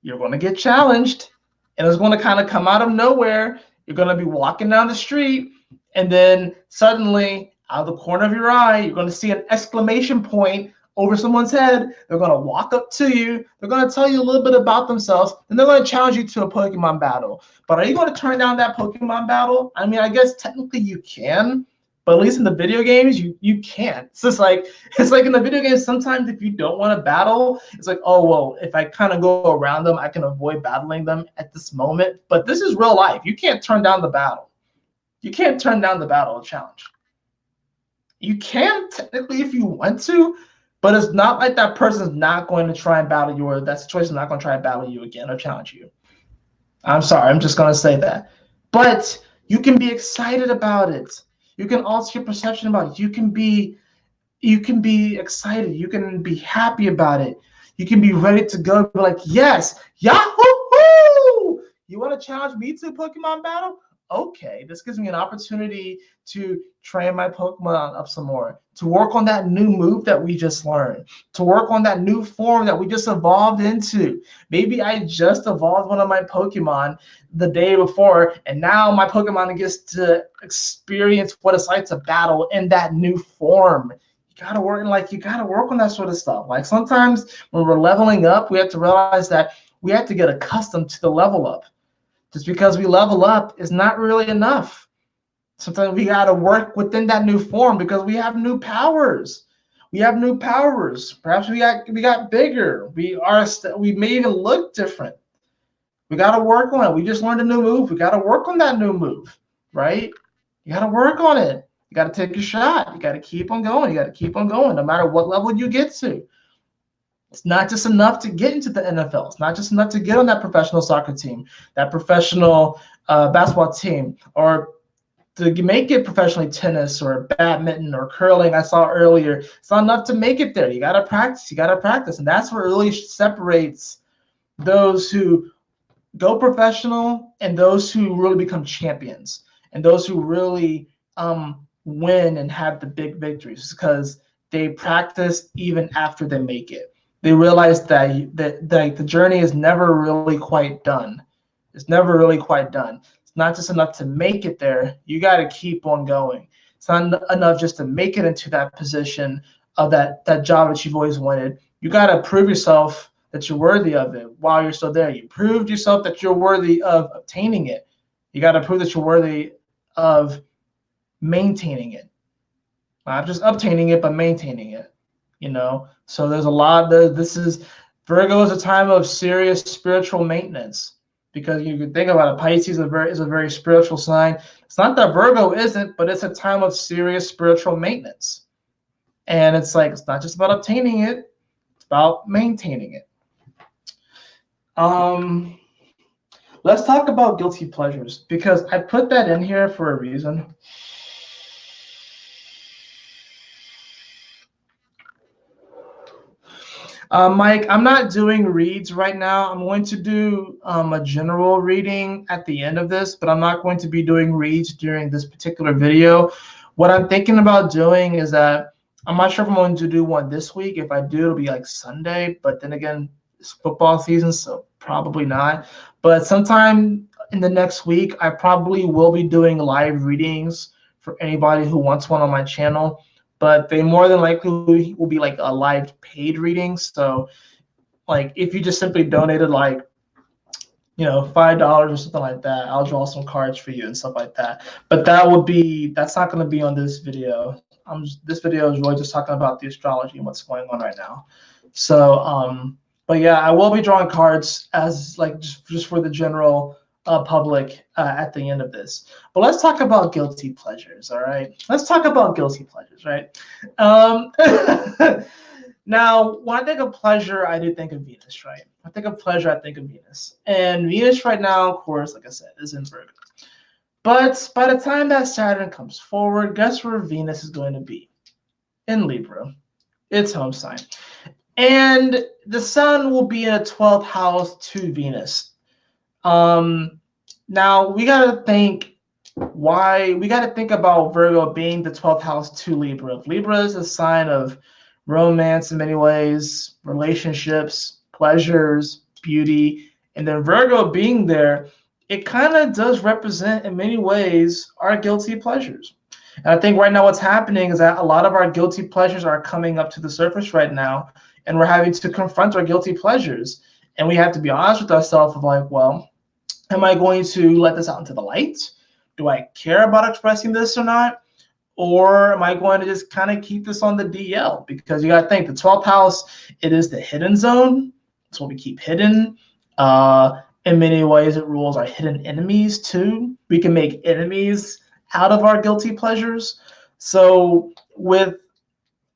you're going to get challenged and it's going to kind of come out of nowhere. You're going to be walking down the street and then suddenly out of the corner of your eye, you're going to see an exclamation point over someone's head. They're going to walk up to you. They're going to tell you a little bit about themselves, and they're going to challenge you to a Pokemon battle. But are you going to turn down that Pokemon battle? I mean, I guess technically you can, but at least in the video games, you can't. It's like in the video games, sometimes if you don't want to battle, it's like, oh, well, if I kind of go around them, I can avoid battling them at this moment. But this is real life. You can't turn down the battle. You can't turn down the battle challenge. You can technically if you want to, but it's not like that person's not going to try and battle you, or that situation is not going to try and battle you again or challenge you. I'm sorry, I'm just going to say that. But you can be excited about it. You can alter your perception about it. You can be excited. You can be happy about it. You can be ready to go. Be like, yes, yahoo! You want to challenge me to a Pokemon battle? Okay, this gives me an opportunity to train my Pokemon up some more, to work on that new move that we just learned, to work on that new form that we just evolved into. Maybe I just evolved one of my Pokemon the day before, and now my Pokemon gets to experience what it's like to battle in that new form. You gotta work, and like you gotta work on that sort of stuff. Like sometimes when we're leveling up, we have to realize that we have to get accustomed to the level up. Just because we level up is not really enough. Sometimes we gotta work within that new form because we have new powers. We have new powers. Perhaps we got bigger. We may even look different. We gotta work on it. We just learned a new move. We gotta work on that new move, right? You gotta work on it. You gotta take a shot. You gotta keep on going. You gotta keep on going, no matter what level you get to. It's not just enough to get into the NFL. It's not just enough to get on that professional soccer team, that professional basketball team, or to make it professionally tennis or badminton or curling. I saw earlier, it's not enough to make it there. You got to practice. You got to practice. And that's what really separates those who go professional and those who really become champions and those who really win and have the big victories, because they practice even after they make it. They realize that the journey is never really quite done. It's never really quite done. It's not just enough to make it there. You got to keep on going. It's not enough just to make it into that position of that job that you've always wanted. You got to prove yourself that you're worthy of it while you're still there. You proved yourself that you're worthy of obtaining it. You got to prove that you're worthy of maintaining it. Not just obtaining it, but maintaining it. You know, so there's a lot. Virgo is a time of serious spiritual maintenance, because you can think about it. Pisces is a very spiritual sign. It's not that Virgo isn't, but it's a time of serious spiritual maintenance. And it's like, it's not just about obtaining it, it's about maintaining it. Let's talk about guilty pleasures, because I put that in here for a reason. Mike, I'm not doing reads right now. I'm going to do a general reading at the end of this, but I'm not going to be doing reads during this particular video. What I'm thinking about doing is that I'm not sure if I'm going to do one this week. If I do, it'll be like Sunday, but then again, it's football season, so probably not. But sometime in the next week, I probably will be doing live readings for anybody who wants one on my channel. But they more than likely will be like a live paid reading. So like if you just simply donated like, $5 or something like that, I'll draw some cards for you and stuff like that. But that's not going to be on this video. This video is really just talking about the astrology and what's going on right now. So but yeah, I will be drawing cards as like just for the general public at the end of this. But let's talk about guilty pleasures, all right? Let's talk about guilty pleasures, right? Now, when I think of pleasure, I do think of Venus, right? I think of pleasure, I think of Venus. And Venus right now, of course, like I said, is in Virgo. But by the time that Saturn comes forward, guess where Venus is going to be? In Libra, its home sign. And the sun will be in a 12th house to Venus. Now we got to think about Virgo being the 12th house to Libra. Libra is a sign of romance in many ways, relationships, pleasures, beauty, and then Virgo being there, it kind of does represent in many ways our guilty pleasures. And I think right now what's happening is that a lot of our guilty pleasures are coming up to the surface right now, and we're having to confront our guilty pleasures. And we have to be honest with ourselves of like, well, am I going to let this out into the light? Do I care about expressing this or not? Or am I going to just kind of keep this on the DL? Because you got to think the 12th house, it is the hidden zone. It's what we keep hidden. In many ways, it rules our hidden enemies too. We can make enemies out of our guilty pleasures. So with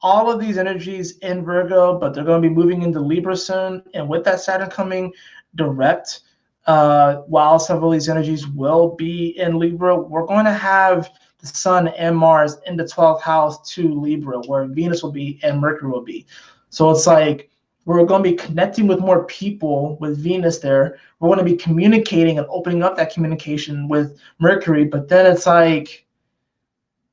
all of these energies in Virgo, but they're going to be moving into Libra soon. And with that Saturn coming direct, while several of these energies will be in Libra, we're going to have the Sun and Mars in the 12th house to Libra, where Venus will be and Mercury will be. So it's like we're going to be connecting with more people with Venus there. We're going to be communicating and opening up that communication with Mercury. But then it's like,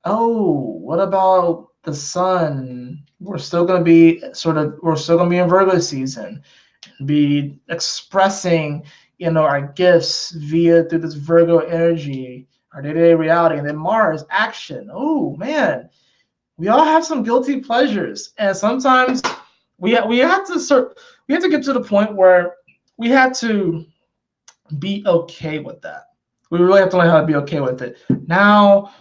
oh, what about the Sun? We're still going to be in Virgo season, be expressing our gifts through this Virgo energy, our day-to-day reality. And then Mars, action. Oh man, we all have some guilty pleasures, and sometimes we have to get to the point where we have to be okay with that. We really have to learn how to be okay with it. Now,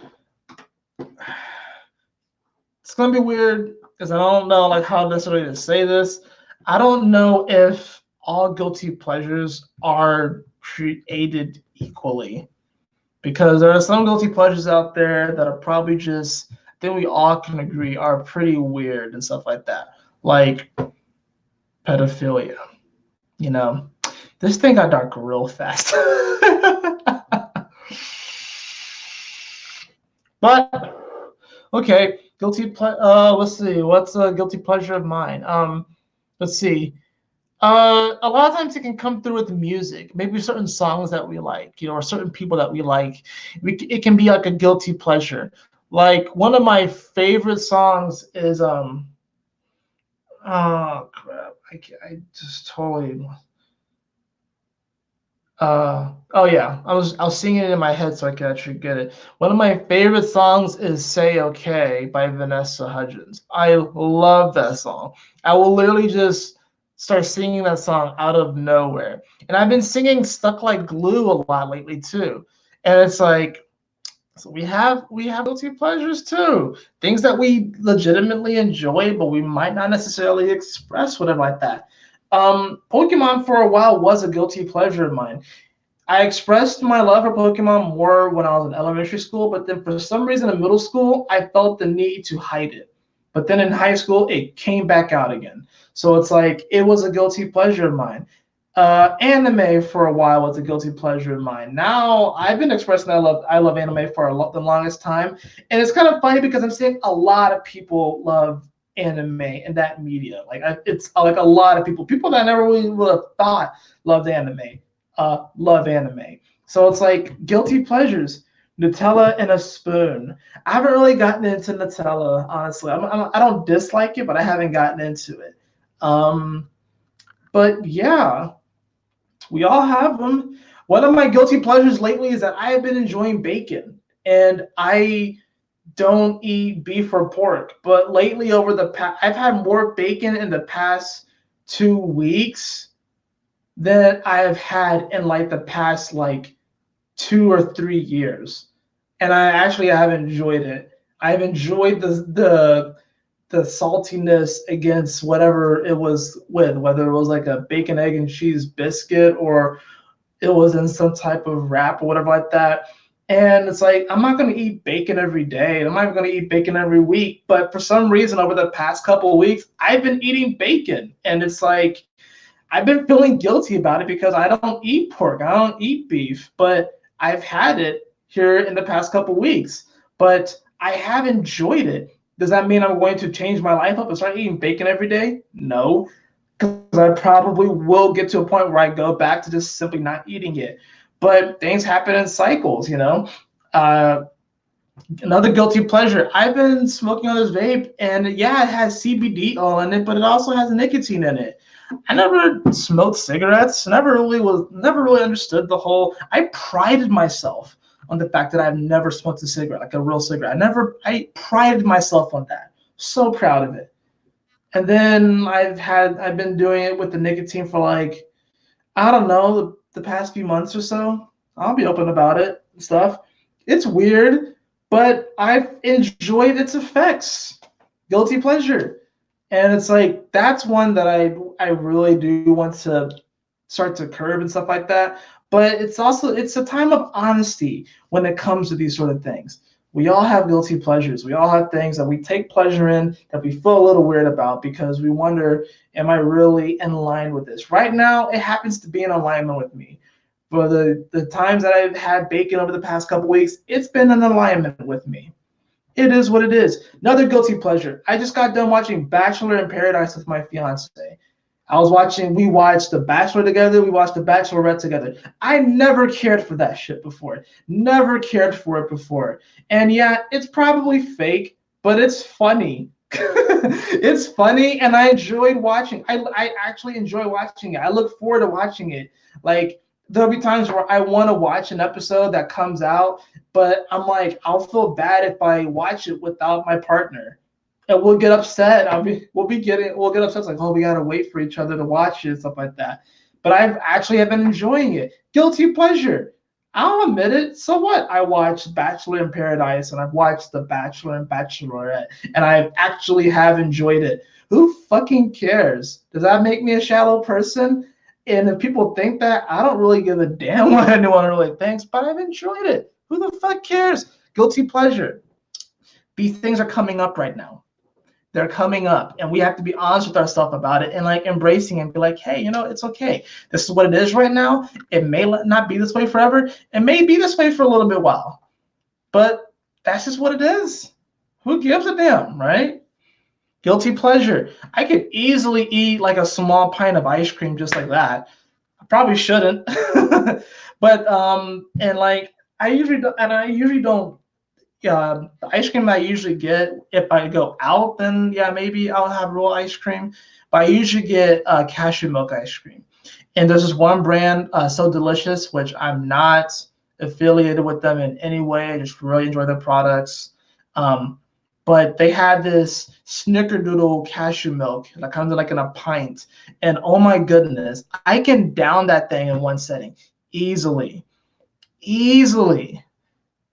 it's gonna be weird because I don't know like how necessarily to say this. I don't know if all guilty pleasures are created equally, because there are some guilty pleasures out there that are probably just, I think we all can agree, are pretty weird and stuff like that, like pedophilia. You know, this thing got dark real fast. But okay, let's see, what's a guilty pleasure of mine? Let's see. A lot of times it can come through with music, maybe certain songs that we like, or certain people that we like. It can be like a guilty pleasure. Like one of my favorite songs is oh crap, I just totally oh yeah, I was singing it in my head so I could actually get it. One of my favorite songs is "Say Okay" by Vanessa Hudgens. I love that song. I will literally just start singing that song out of nowhere. And I've been singing "Stuck Like Glue" a lot lately too. And it's like, so we have guilty pleasures too. Things that we legitimately enjoy, but we might not necessarily express, whatever like that. Pokemon for a while was a guilty pleasure of mine. I expressed my love for Pokemon more when I was in elementary school, but then for some reason in middle school, I felt the need to hide it. But then in high school, it came back out again. So it's like it was a guilty pleasure of mine. Anime for a while was a guilty pleasure of mine. Now I've been expressing I love anime for the longest time, and it's kind of funny because I'm seeing a lot of people love anime and that media. It's like a lot of people that I never really would have thought loved anime. Love anime. So it's like guilty pleasures. Nutella and a spoon. I haven't really gotten into Nutella, honestly. I don't dislike it, but I haven't gotten into it. But yeah, we all have them. One of my guilty pleasures lately is that I have been enjoying bacon, and I don't eat beef or pork. But lately, over the past, I've had more bacon in the past 2 weeks than I have had in like the past like 2 or 3 years, and I actually have enjoyed it. I've enjoyed the saltiness against whatever it was with, whether it was like a bacon, egg, and cheese biscuit or it was in some type of wrap or whatever like that. And it's like, I'm not going to eat bacon every day. I'm not going to eat bacon every week. But for some reason, over the past couple of weeks, I've been eating bacon. And it's like, I've been feeling guilty about it because I don't eat pork. I don't eat beef. But I've had it here in the past couple of weeks. But I have enjoyed it. Does that mean I'm going to change my life up and start eating bacon every day? No, because I probably will get to a point where I go back to just simply not eating it. But things happen in cycles, you know. Uh, Another guilty pleasure. I've been smoking on this vape, and yeah, it has CBD oil in it, but it also has nicotine in it. I never smoked cigarettes. Never really understood the whole. I prided myself on the fact that I've never smoked a cigarette, like a real cigarette. I prided myself on that. So proud of it. And then I've been doing it with the nicotine for like, I don't know, the past few months or so. I'll be open about it and stuff. It's weird, but I've enjoyed its effects. Guilty pleasure. And it's like that's one that I really do want to start to curb and stuff like that. But it's a time of honesty when it comes to these sort of things. We all have guilty pleasures. We all have things that we take pleasure in that we feel a little weird about because we wonder, am I really in line with this? Right now, it happens to be in alignment with me. For the times that I've had bacon over the past couple weeks, it's been in alignment with me. It is what it is. Another guilty pleasure. I just got done watching Bachelor in Paradise with my fiance. We watched The Bachelor together. We watched The Bachelorette together. I never cared for that shit before. Never cared for it before. And yeah, it's probably fake, but it's funny. It's funny, and I enjoyed watching. I actually enjoy watching it. I look forward to watching it. Like, there'll be times where I want to watch an episode that comes out, but I'm like, I'll feel bad if I watch it without my partner. and we'll get upset. We'll get upset. It's like, oh, we gotta wait for each other to watch it, stuff like that. But have been enjoying it. Guilty pleasure. I'll admit it. So what? I watched Bachelor in Paradise, and I've watched The Bachelor and Bachelorette, and I actually have enjoyed it. Who fucking cares? Does that make me a shallow person? And if people think that, I don't really give a damn what anyone really thinks, but I've enjoyed it. Who the fuck cares? Guilty pleasure. These things are coming up right now. They're coming up, and we have to be honest with ourselves about it and like embracing and be like, hey, it's okay. This is what it is right now. It may not be this way forever. It may be this way for a little bit while, but that's just what it is. Who gives a damn, right? Guilty pleasure. I could easily eat like a small pint of ice cream just like that. I probably shouldn't, but and like I usually don't. The ice cream I usually get, if I go out, then yeah, maybe I'll have real ice cream. But I usually get cashew milk ice cream. And there's this one brand, So Delicious, which I'm not affiliated with them in any way. I just really enjoy their products. But they had this snickerdoodle cashew milk that comes in like in a pint. And oh my goodness, I can down that thing in one setting easily.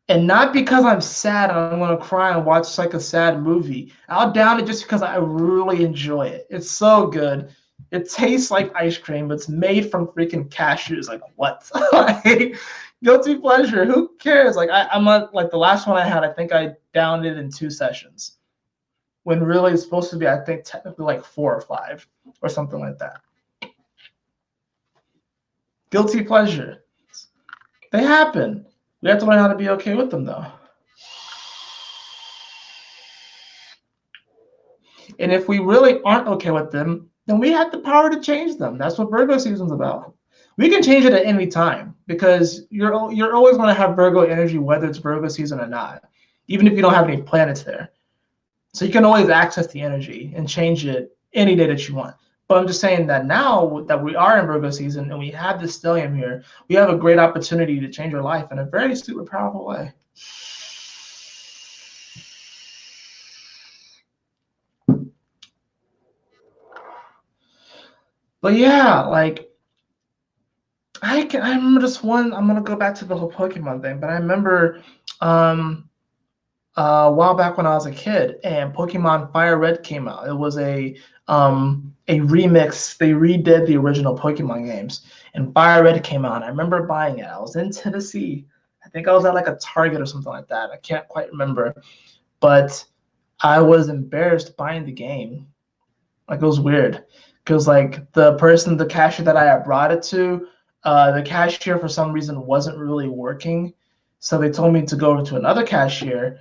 And not because I'm sad and I'm going to cry and watch like a sad movie. I'll down it just because I really enjoy it. It's so good. It tastes like ice cream, but it's made from freaking cashews. Like, what? Like, guilty pleasure. Who cares? Like, I'm not, like the last one I had, I think I downed it in 2 sessions. When really it's supposed to be, I think, technically like 4 or 5 or something like that. Guilty pleasure. They happen. We have to learn how to be okay with them, though. And if we really aren't okay with them, then we have the power to change them. That's what Virgo season's about. We can change it at any time because you're always going to have Virgo energy, whether it's Virgo season or not, even if you don't have any planets there. So you can always access the energy and change it any day that you want. But I'm just saying that now that we are in Virgo season and we have this stellium here, we have a great opportunity to change our life in a very super powerful way. But yeah, like I remember this one. I'm gonna go back to the whole Pokemon thing, but I remember a while back when I was a kid and Pokemon Fire Red came out. It was a remix. They redid the original Pokemon games, and Fire Red came out. I remember buying it. I was in Tennessee. I think I was at like a Target or something like that. I can't quite remember, but I was embarrassed buying the game. Like, it was weird because like the cashier that I had brought it to, the cashier for some reason wasn't really working, so they told me to go over to another cashier.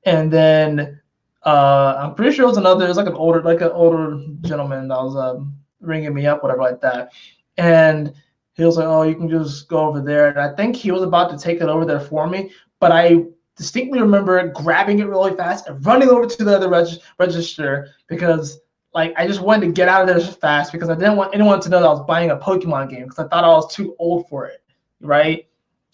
And then I'm pretty sure it was like an older gentleman that was ringing me up, whatever like that. And he was like, "Oh, you can just go over there." And I think he was about to take it over there for me, but I distinctly remember grabbing it really fast and running over to the other register because like I just wanted to get out of there fast because I didn't want anyone to know that I was buying a Pokemon game because I thought I was too old for it, right?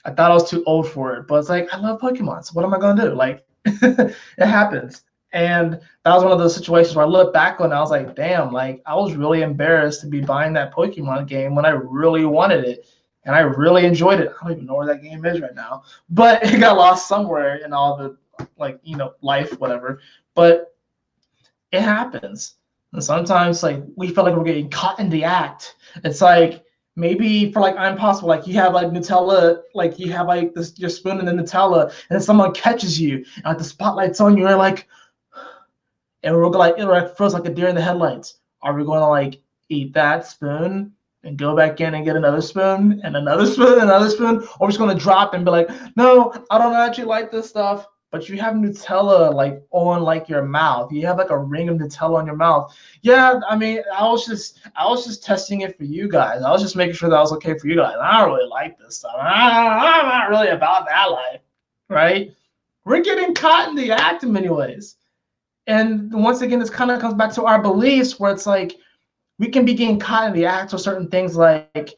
I thought I was too old for it, but it's like I love Pokemon, so what am I gonna do? Like, it happens. And that was one of those situations where I look back on it, I was like, damn, like I was really embarrassed to be buying that Pokemon game when I really wanted it and I really enjoyed it. I don't even know where that game is right now, but it got lost somewhere in all the like, life, whatever. But it happens. And sometimes like we feel like we're getting caught in the act. It's like maybe for like I'm possible, like you have like Nutella, like you have like this your spoon in the Nutella, and then someone catches you, and like the spotlight's on you, and like, and we're like it like froze like a deer in the headlights. Are we going to like eat that spoon and go back in and get another spoon and another spoon and another spoon, or we're just going to drop and be like, no, I don't actually like this stuff. But you have Nutella like on like your mouth. You have like a ring of Nutella on your mouth. Yeah, I mean, I was just testing it for you guys. I was just making sure that was okay for you guys. I don't really like this stuff. I'm not really about that life, right? We're getting caught in the act in many ways. And once again, this kind of comes back to our beliefs where it's like we can be getting caught in the act with certain things like,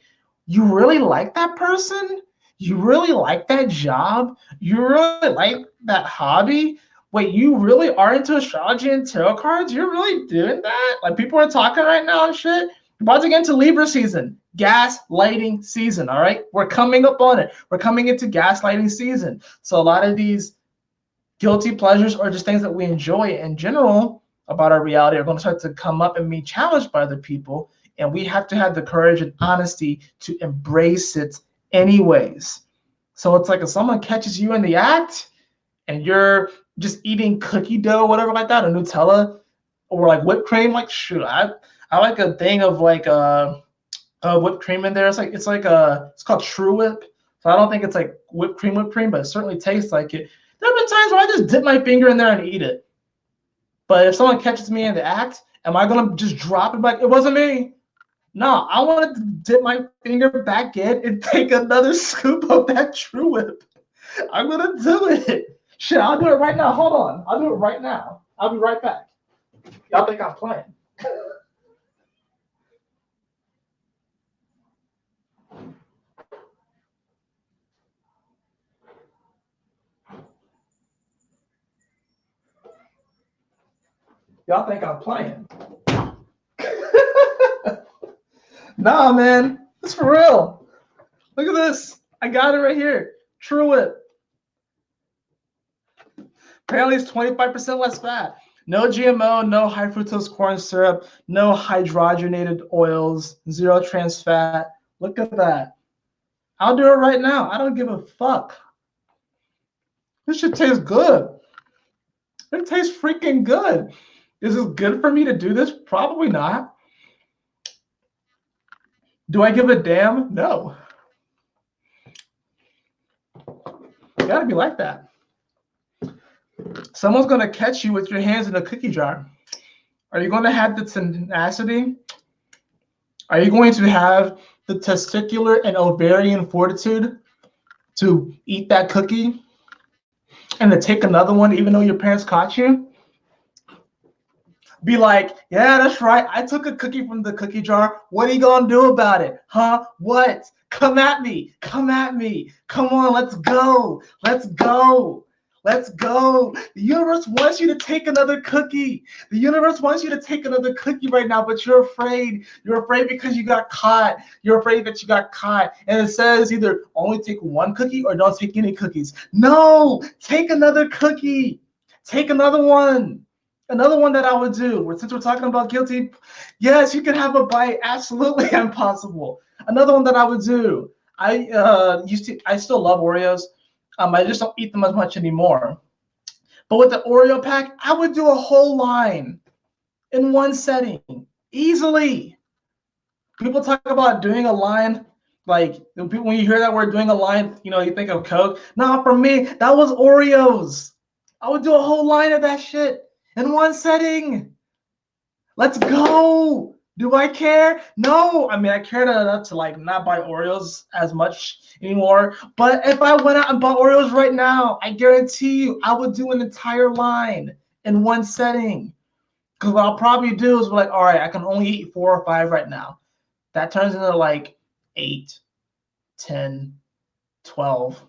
you really like that person? You really like that job? You really like that hobby? wait, you really are into astrology and tarot cards? You're really doing that? Like, people are talking right now and shit. We're about to get into Libra season, gaslighting season, all right? We're coming up on it. We're coming into gaslighting season. So a lot of these guilty pleasures or just things that we enjoy in general about our reality are going to start to come up and be challenged by other people. And we have to have the courage and honesty to embrace it anyways. So it's like if someone catches you in the act and you're just eating cookie dough, whatever like that, or Nutella, or like whipped cream, like shoot, I like a thing of like whipped cream in there. It's called True Whip. So I don't think it's like whipped cream, but it certainly tastes like it. There have been times where I just dip my finger in there and eat it. But if someone catches me in the act, am I gonna just drop it like it wasn't me? No, I want to dip my finger back in and take another scoop of that True Whip. I'm gonna do it. Shit, I'll do it right now. Hold on. I'll do it right now. I'll be right back. Y'all think I'm playing? Y'all think I'm playing? Nah, man. It's for real. Look at this. I got it right here. True Whip. Apparently it's 25% less fat. No GMO, no high fructose corn syrup, no hydrogenated oils, zero trans fat. Look at that. I'll do it right now. I don't give a fuck. This shit tastes good. It tastes freaking good. Is it good for me to do this? Probably not. Do I give a damn? No. You gotta be like that. Someone's gonna catch you with your hands in a cookie jar. Are you gonna have the tenacity? Are you going to have the testicular and ovarian fortitude to eat that cookie and to take another one even though your parents caught you? Be like, yeah, that's right. I took a cookie from the cookie jar. What are you gonna do about it? Huh? What? Come at me. Come at me. Come on, let's go. Let's go. Let's go. The universe wants you to take another cookie. The universe wants you to take another cookie right now, but you're afraid. You're afraid because you got caught. You're afraid that you got caught. And it says either only take one cookie or don't take any cookies. No, take another cookie. Take another one. Another one that I would do, since we're talking about guilty, yes, you can have a bite. Absolutely impossible. Another one that I would do. I still love Oreos. I just don't eat them as much anymore. But with the Oreo pack, I would do a whole line in one setting, easily. People talk about doing a line, like when you hear that word doing a line, you think of Coke. No, for me, that was Oreos. I would do a whole line of that shit in one setting. Let's go. Do I care? No. I mean, I cared enough to not buy Oreos as much anymore. But if I went out and bought Oreos right now, I guarantee you I would do an entire line in one setting. Because what I'll probably do is be like, all right, I can only eat 4 or 5 right now. That turns into 8, 10, 12.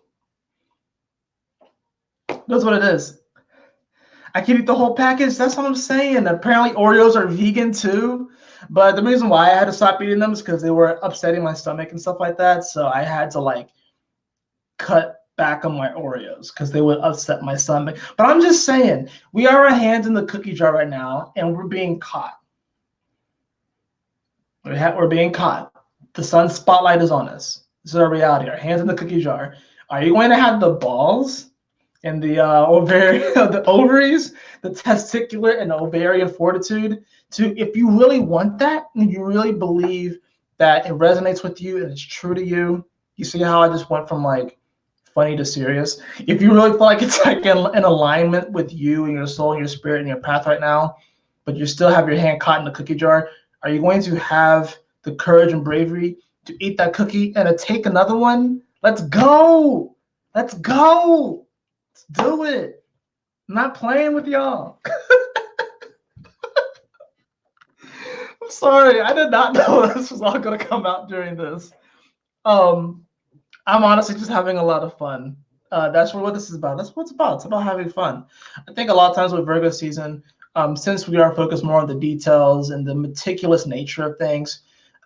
That's what it is. I can eat the whole package. That's what I'm saying. Apparently Oreos are vegan too. But the reason why I had to stop eating them is because they were upsetting my stomach and stuff like that. So I had to cut back on my Oreos because they would upset my stomach. But I'm just saying, we are our hands in the cookie jar right now and we're being caught. We're being caught. The sun spotlight is on us. This is our reality. Our hands in the cookie jar. Are you going to have the balls and the the ovaries, the testicular and ovarian fortitude to, if you really want that and you really believe that it resonates with you and it's true to you? You see how I just went from funny to serious? If you really feel like it's in alignment with you and your soul and your spirit and your path right now, but you still have your hand caught in the cookie jar, are you going to have the courage and bravery to eat that cookie and to take another one? Let's go. Let's go. Let's do it. I'm not playing with y'all. I'm sorry. I did not know this was all going to come out during this. I'm honestly just having a lot of fun. That's what this is about. That's what it's about. It's about having fun. I think a lot of times with Virgo season, since we are focused more on the details and the meticulous nature of things,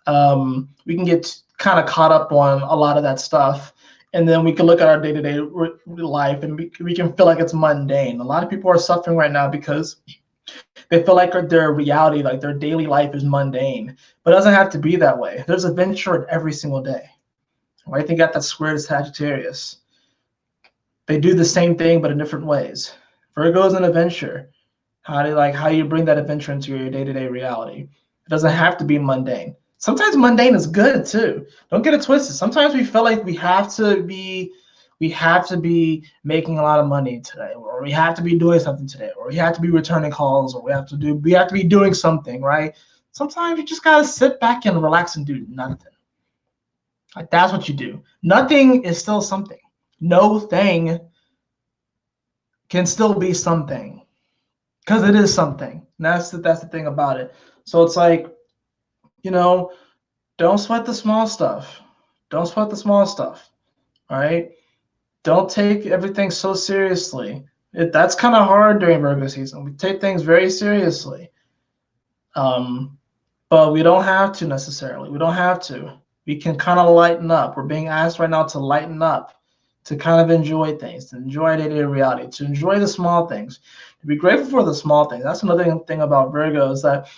we can get kind of caught up on a lot of that stuff. And then we can look at our day-to-day life and we can feel like it's mundane. A lot of people are suffering right now because they feel like their reality, like their daily life is mundane. But it doesn't have to be that way. There's adventure in every single day. Right? They got that square to Sagittarius. They do the same thing, but in different ways. Virgo is an adventure. How you bring that adventure into your day-to-day reality. It doesn't have to be mundane. Sometimes mundane is good too. Don't get it twisted. Sometimes we feel like we have to be making a lot of money today, or we have to be doing something today, or we have to be returning calls, or we have to be doing something, right? Sometimes you just gotta sit back and relax and do nothing. Like that's what you do. Nothing is still something. No thing can still be something, because it is something. And that's the thing about it. So it's like, don't sweat the small stuff. Don't sweat the small stuff. All right. Don't take everything so seriously. That's kind of hard during Virgo season. We take things very seriously. But we don't have to necessarily. We don't have to. We can kind of lighten up. We're being asked right now to lighten up, to kind of enjoy things, to enjoy day-to-day reality, to enjoy the small things, to be grateful for the small things. That's another thing about Virgo is that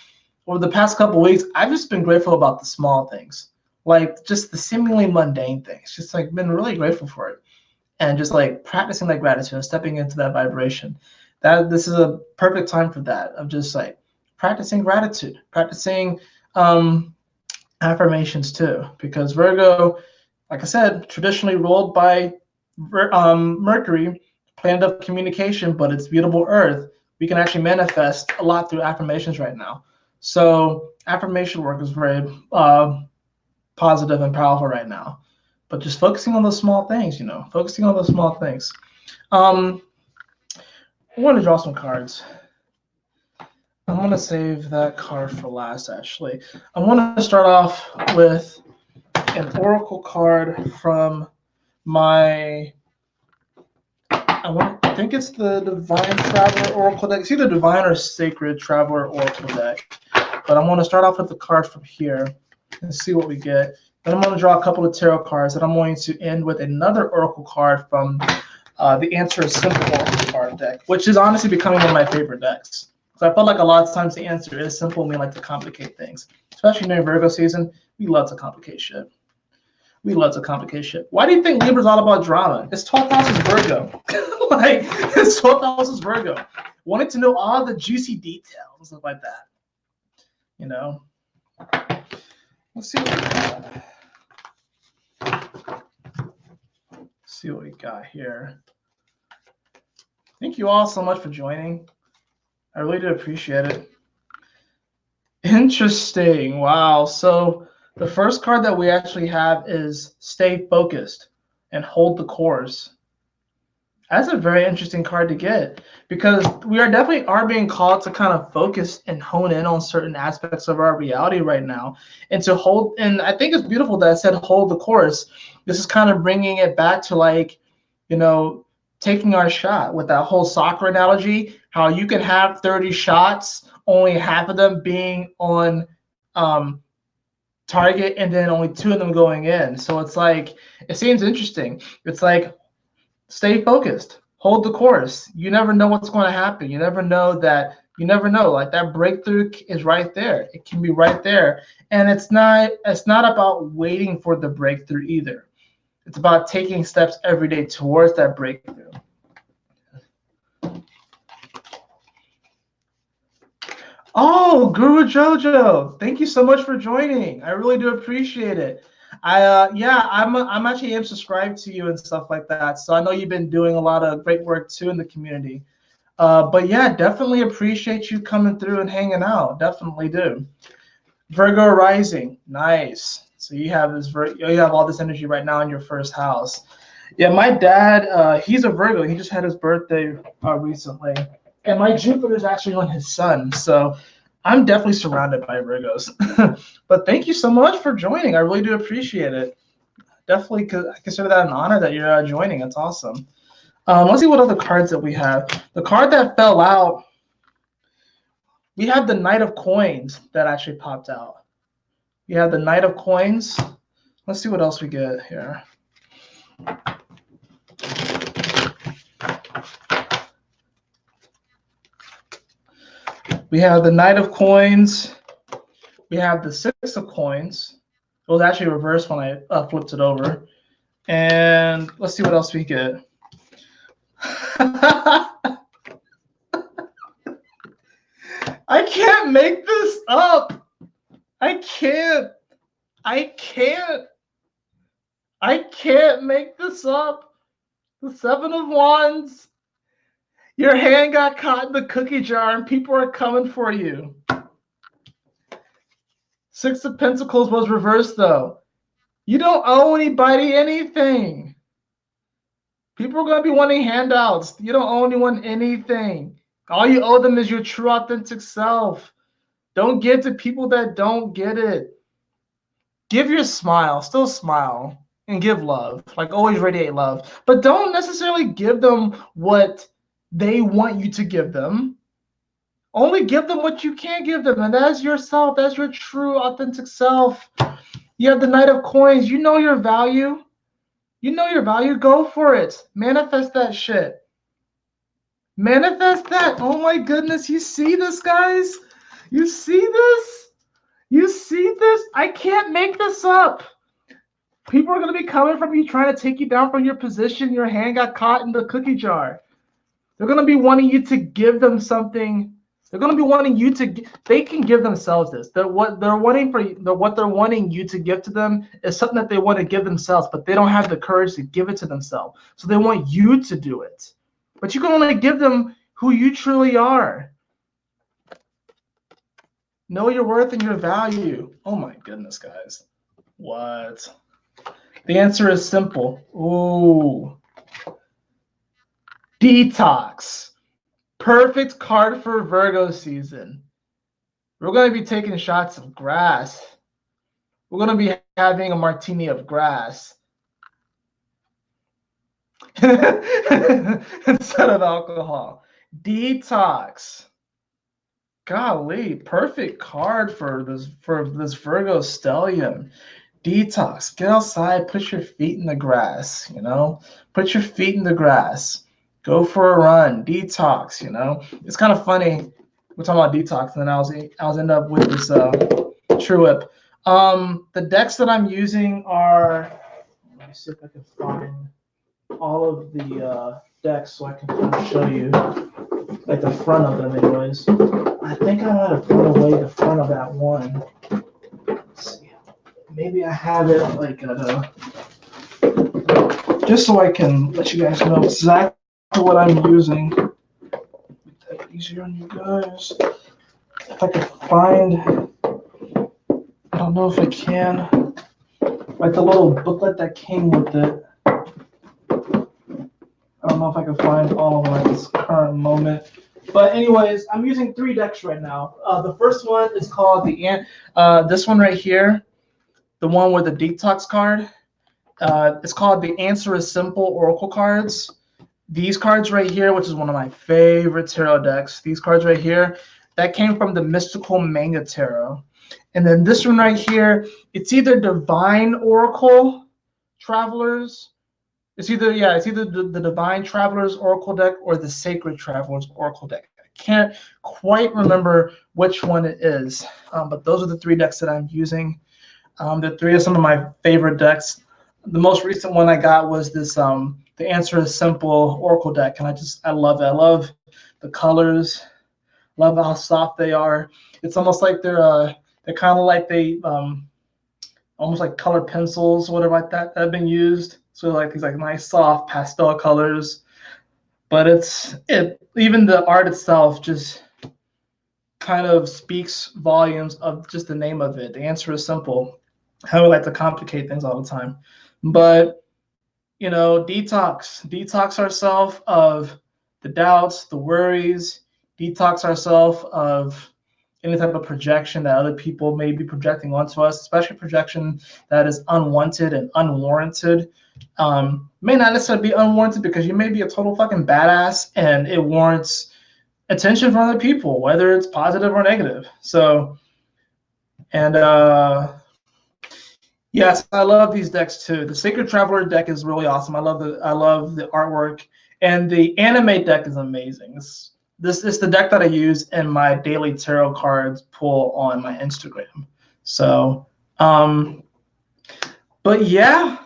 over the past couple of weeks, I've just been grateful about the small things, like just the seemingly mundane things. Just like been really grateful for it, and just like practicing that gratitude and stepping into that vibration. This is a perfect time for that, of just like practicing gratitude, practicing affirmations too, because Virgo, like I said, traditionally ruled by Mercury, planet of communication, but it's beautiful Earth. We can actually manifest a lot through affirmations right now. So affirmation work is very positive and powerful right now. But just focusing on those small things, focusing on those small things. I want to draw some cards. I'm going to save that card for last, actually. I want to start off with an oracle card from I think it's the Divine Traveler Oracle deck. It's either Divine or Sacred Traveler Oracle deck. But I'm going to start off with the card from here and see what we get. Then I'm going to draw a couple of tarot cards, and I'm going to end with another oracle card from the Answer is Simple Oracle card deck, which is honestly becoming one of my favorite decks. So I felt like a lot of times the answer is simple, and we like to complicate things. Especially during Virgo season, we love to complicate shit. We love to complicate shit. Why do you think Libra's all about drama? It's 12th house is Virgo. Like, it's 12th house is Virgo. Wanting to know all the juicy details and stuff like that. Let's see what we got. See what we got here. Thank you all so much for joining. I really do appreciate it. Interesting. Wow. So the first card that we actually have is Stay Focused and Hold the Course. That's a very interesting card to get, because we definitely being called to kind of focus and hone in on certain aspects of our reality right now, and to hold. And I think it's beautiful that I said hold the course. This is kind of bringing it back to, like, taking our shot with that whole soccer analogy, how you can have 30 shots, only half of them being on target, and then only 2 of them going in. So it's like, it seems interesting. It's like, stay focused, hold the course. You never know what's going to happen. You never know, like that breakthrough is right there. It can be right there. And it's not about waiting for the breakthrough either. It's about taking steps every day towards that breakthrough. Oh, Guru Jojo, thank you so much for joining. I really do appreciate it. I'm actually subscribed to you and stuff like that. So I know you've been doing a lot of great work too in the community. But yeah, definitely appreciate you coming through and hanging out. Definitely do. Virgo rising, nice. So you have all this energy right now in your first house. Yeah, my dad, he's a Virgo. He just had his birthday recently, and my Jupiter is actually on his sun. So I'm definitely surrounded by Virgos. But thank you so much for joining. I really do appreciate it. Definitely, I consider that an honor that you're joining. It's awesome. Let's see what other cards that we have. The card that fell out, we have the Knight of Coins that actually popped out. We have the Knight of Coins. Let's see what else we get here. We have the Knight of Coins. We have the Six of Coins. It was actually reversed when I flipped it over. And let's see what else we get. I can't make this up. I can't make this up. The Seven of Wands. Your hand got caught in the cookie jar and people are coming for you. Six of Pentacles was reversed though. You don't owe anybody anything. People are going to be wanting handouts. You don't owe anyone anything. All you owe them is your true authentic self. Don't give to people that don't get it. Give your smile. Still smile. And give love. Like always radiate love. But don't necessarily give them what they want you to give them. Only give them what you can give them. And that's yourself. That's your true authentic self. You have the Knight of Coins. You know your value. You know your value. Go for it. Manifest that shit. Manifest that. Oh my goodness. You see this, guys? You see this? You see this? I can't make this up. People are going to be coming from you, trying to take you down from your position. Your hand got caught in the cookie jar. They're going to be wanting you to give them something. They're going to be wanting you to. They can give themselves this. What they're wanting you to give to them is something that they want to give themselves, but they don't have the courage to give it to themselves. So they want you to do it. But you can only give them who you truly are. Know your worth and your value. Oh my goodness, guys. What? The answer is simple. Ooh. Detox. Perfect card for Virgo season. We're going to be taking shots of grass. We're going to be having a martini of grass instead of alcohol. Detox. Golly, perfect card for this Virgo Stellium. Detox. Get outside, put your feet in the grass, you know? Put your feet in the grass. Go for a run. Detox, you know? It's kind of funny. We're talking about detox, and then I was end up with this True Whip. The decks that I'm using are, let me see if I can find all of the decks so I can kind of show you like the front of them anyways. I think I might have put away the front of that one. Let's see. Maybe I have it like just so I can let you guys know exactly what I'm using. Make that easier on you guys. If I can find, I don't know if I can, like the little booklet that came with it. I don't know if I can find all of them at this current moment. But anyways, I'm using 3 decks right now. The first one is called this one right here, the one with the detox card. It's called the Answer is Simple Oracle cards. These cards right here, which is one of my favorite tarot decks, these cards right here, that came from the Mystical Manga Tarot. And then this one right here, it's either Divine Oracle Travelers. It's either the Divine Travelers Oracle deck or the Sacred Travelers Oracle deck. I can't quite remember which one it is, but those are the 3 decks that I'm using. The 3 are some of my favorite decks. The most recent one I got was this the Answer is Simple Oracle deck, and I love it. I love the colors, love how soft they are. It's almost like they're kind of like almost like color pencils or whatever like that have been used. So like these like nice soft pastel colors, but even the art itself just kind of speaks volumes of just the name of it. The Answer is Simple. I would like to complicate things all the time, but you know, detox ourselves of the doubts, the worries, detox ourselves of any type of projection that other people may be projecting onto us, especially projection that is unwanted and unwarranted. May not necessarily be unwarranted because you may be a total fucking badass and it warrants attention from other people, whether it's positive or negative. So, and yes, I love these decks too. The Sacred Traveler deck is really awesome. I love the artwork, and the anime deck is amazing. This is the deck that I use in my daily tarot cards pull on my Instagram. So, but yeah,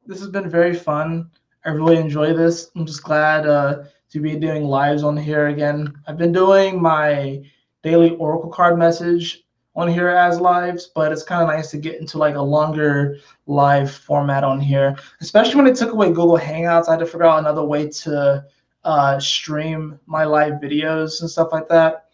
this has been very fun. I really enjoy this. I'm just glad to be doing lives on here again. I've been doing my daily oracle card message on here as lives, but it's kind of nice to get into like a longer live format on here, especially when they took away Google Hangouts. I had to figure out another way to stream my live videos and stuff like that.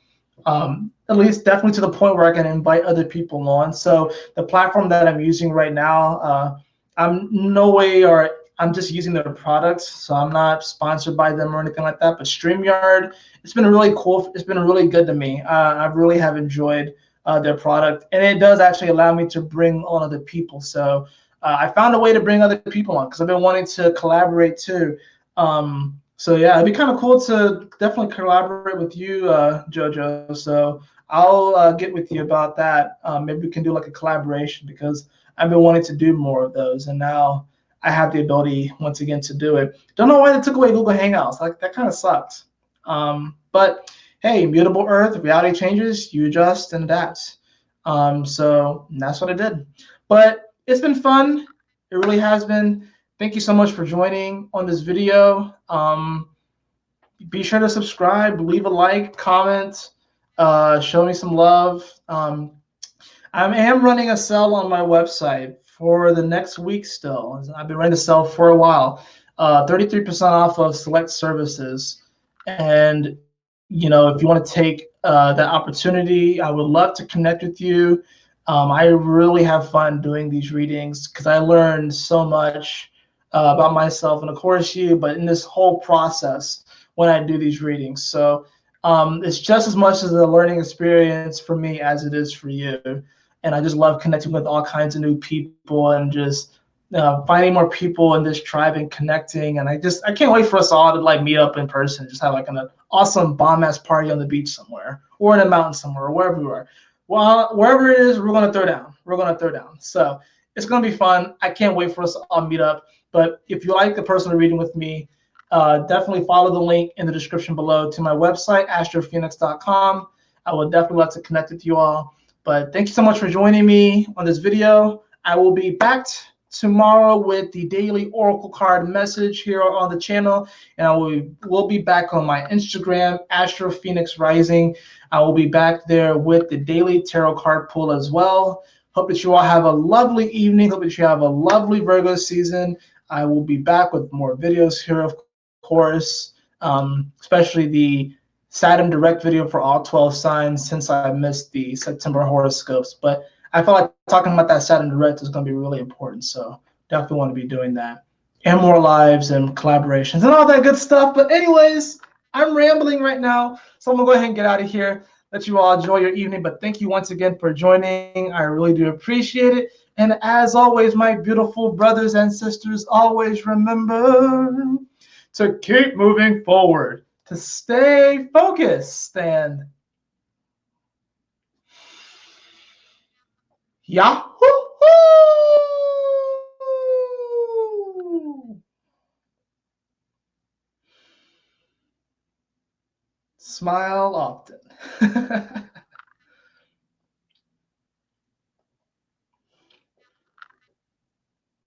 At least definitely to the point where I can invite other people on. So the platform that I'm using right now, I'm no way or I'm just using their products, so I'm not sponsored by them or anything like that. But StreamYard, it's been really cool. It's been really good to me. I really have enjoyed their product, and it does actually allow me to bring on other people. So I found a way to bring other people on because I've been wanting to collaborate too. So yeah, it'd be kind of cool to definitely collaborate with you, Jojo. So I'll get with you about that. Maybe we can do like a collaboration because I've been wanting to do more of those, and now I have the ability once again to do it. Don't know why they took away Google Hangouts. Like that kind of sucks. But hey, mutable Earth, reality changes, you adjust and adapt. So that's what I did. But it's been fun. It really has been. Thank you so much for joining on this video. Be sure to subscribe, leave a like, comment, show me some love. I am running a sale on my website for the next week still. I've been running the sale for a while. 33% off of select services. And, you know, if you want to take that opportunity, I would love to connect with you. I really have fun doing these readings because I learned so much about myself and, of course, you, but in this whole process when I do these readings. So it's just as much as a learning experience for me as it is for you. And I just love connecting with all kinds of new people and just finding more people in this tribe and connecting. And I can't wait for us all to like meet up in person, just have like an awesome bomb ass party on the beach somewhere or in a mountain somewhere or wherever we are. Well, wherever it is, we're gonna throw down. We're gonna throw down. So it's gonna be fun. I can't wait for us to all meet up. But if you like the personal reading with me, definitely follow the link in the description below to my website, astrofenixx.com. I would definitely love to connect with you all. But thank you so much for joining me on this video. I will be back tomorrow with the daily oracle card message here on the channel, and I will be back on my Instagram, Astro Fenixx Rising. I will be back there with the daily tarot card pull as well. Hope that you all have a lovely evening. Hope that you have a lovely Virgo season. I will be back with more videos here, of course, especially the Saturn direct video for all 12 signs since I missed the September horoscopes. But I felt like talking about that Saturn direct is going to be really important. So definitely want to be doing that. And more lives and collaborations and all that good stuff. But anyways, I'm rambling right now. So I'm going to go ahead and get out of here. Let you all enjoy your evening. But thank you once again for joining. I really do appreciate it. And as always, my beautiful brothers and sisters, always remember to keep moving forward, to stay focused, and Yahoo! Smile often.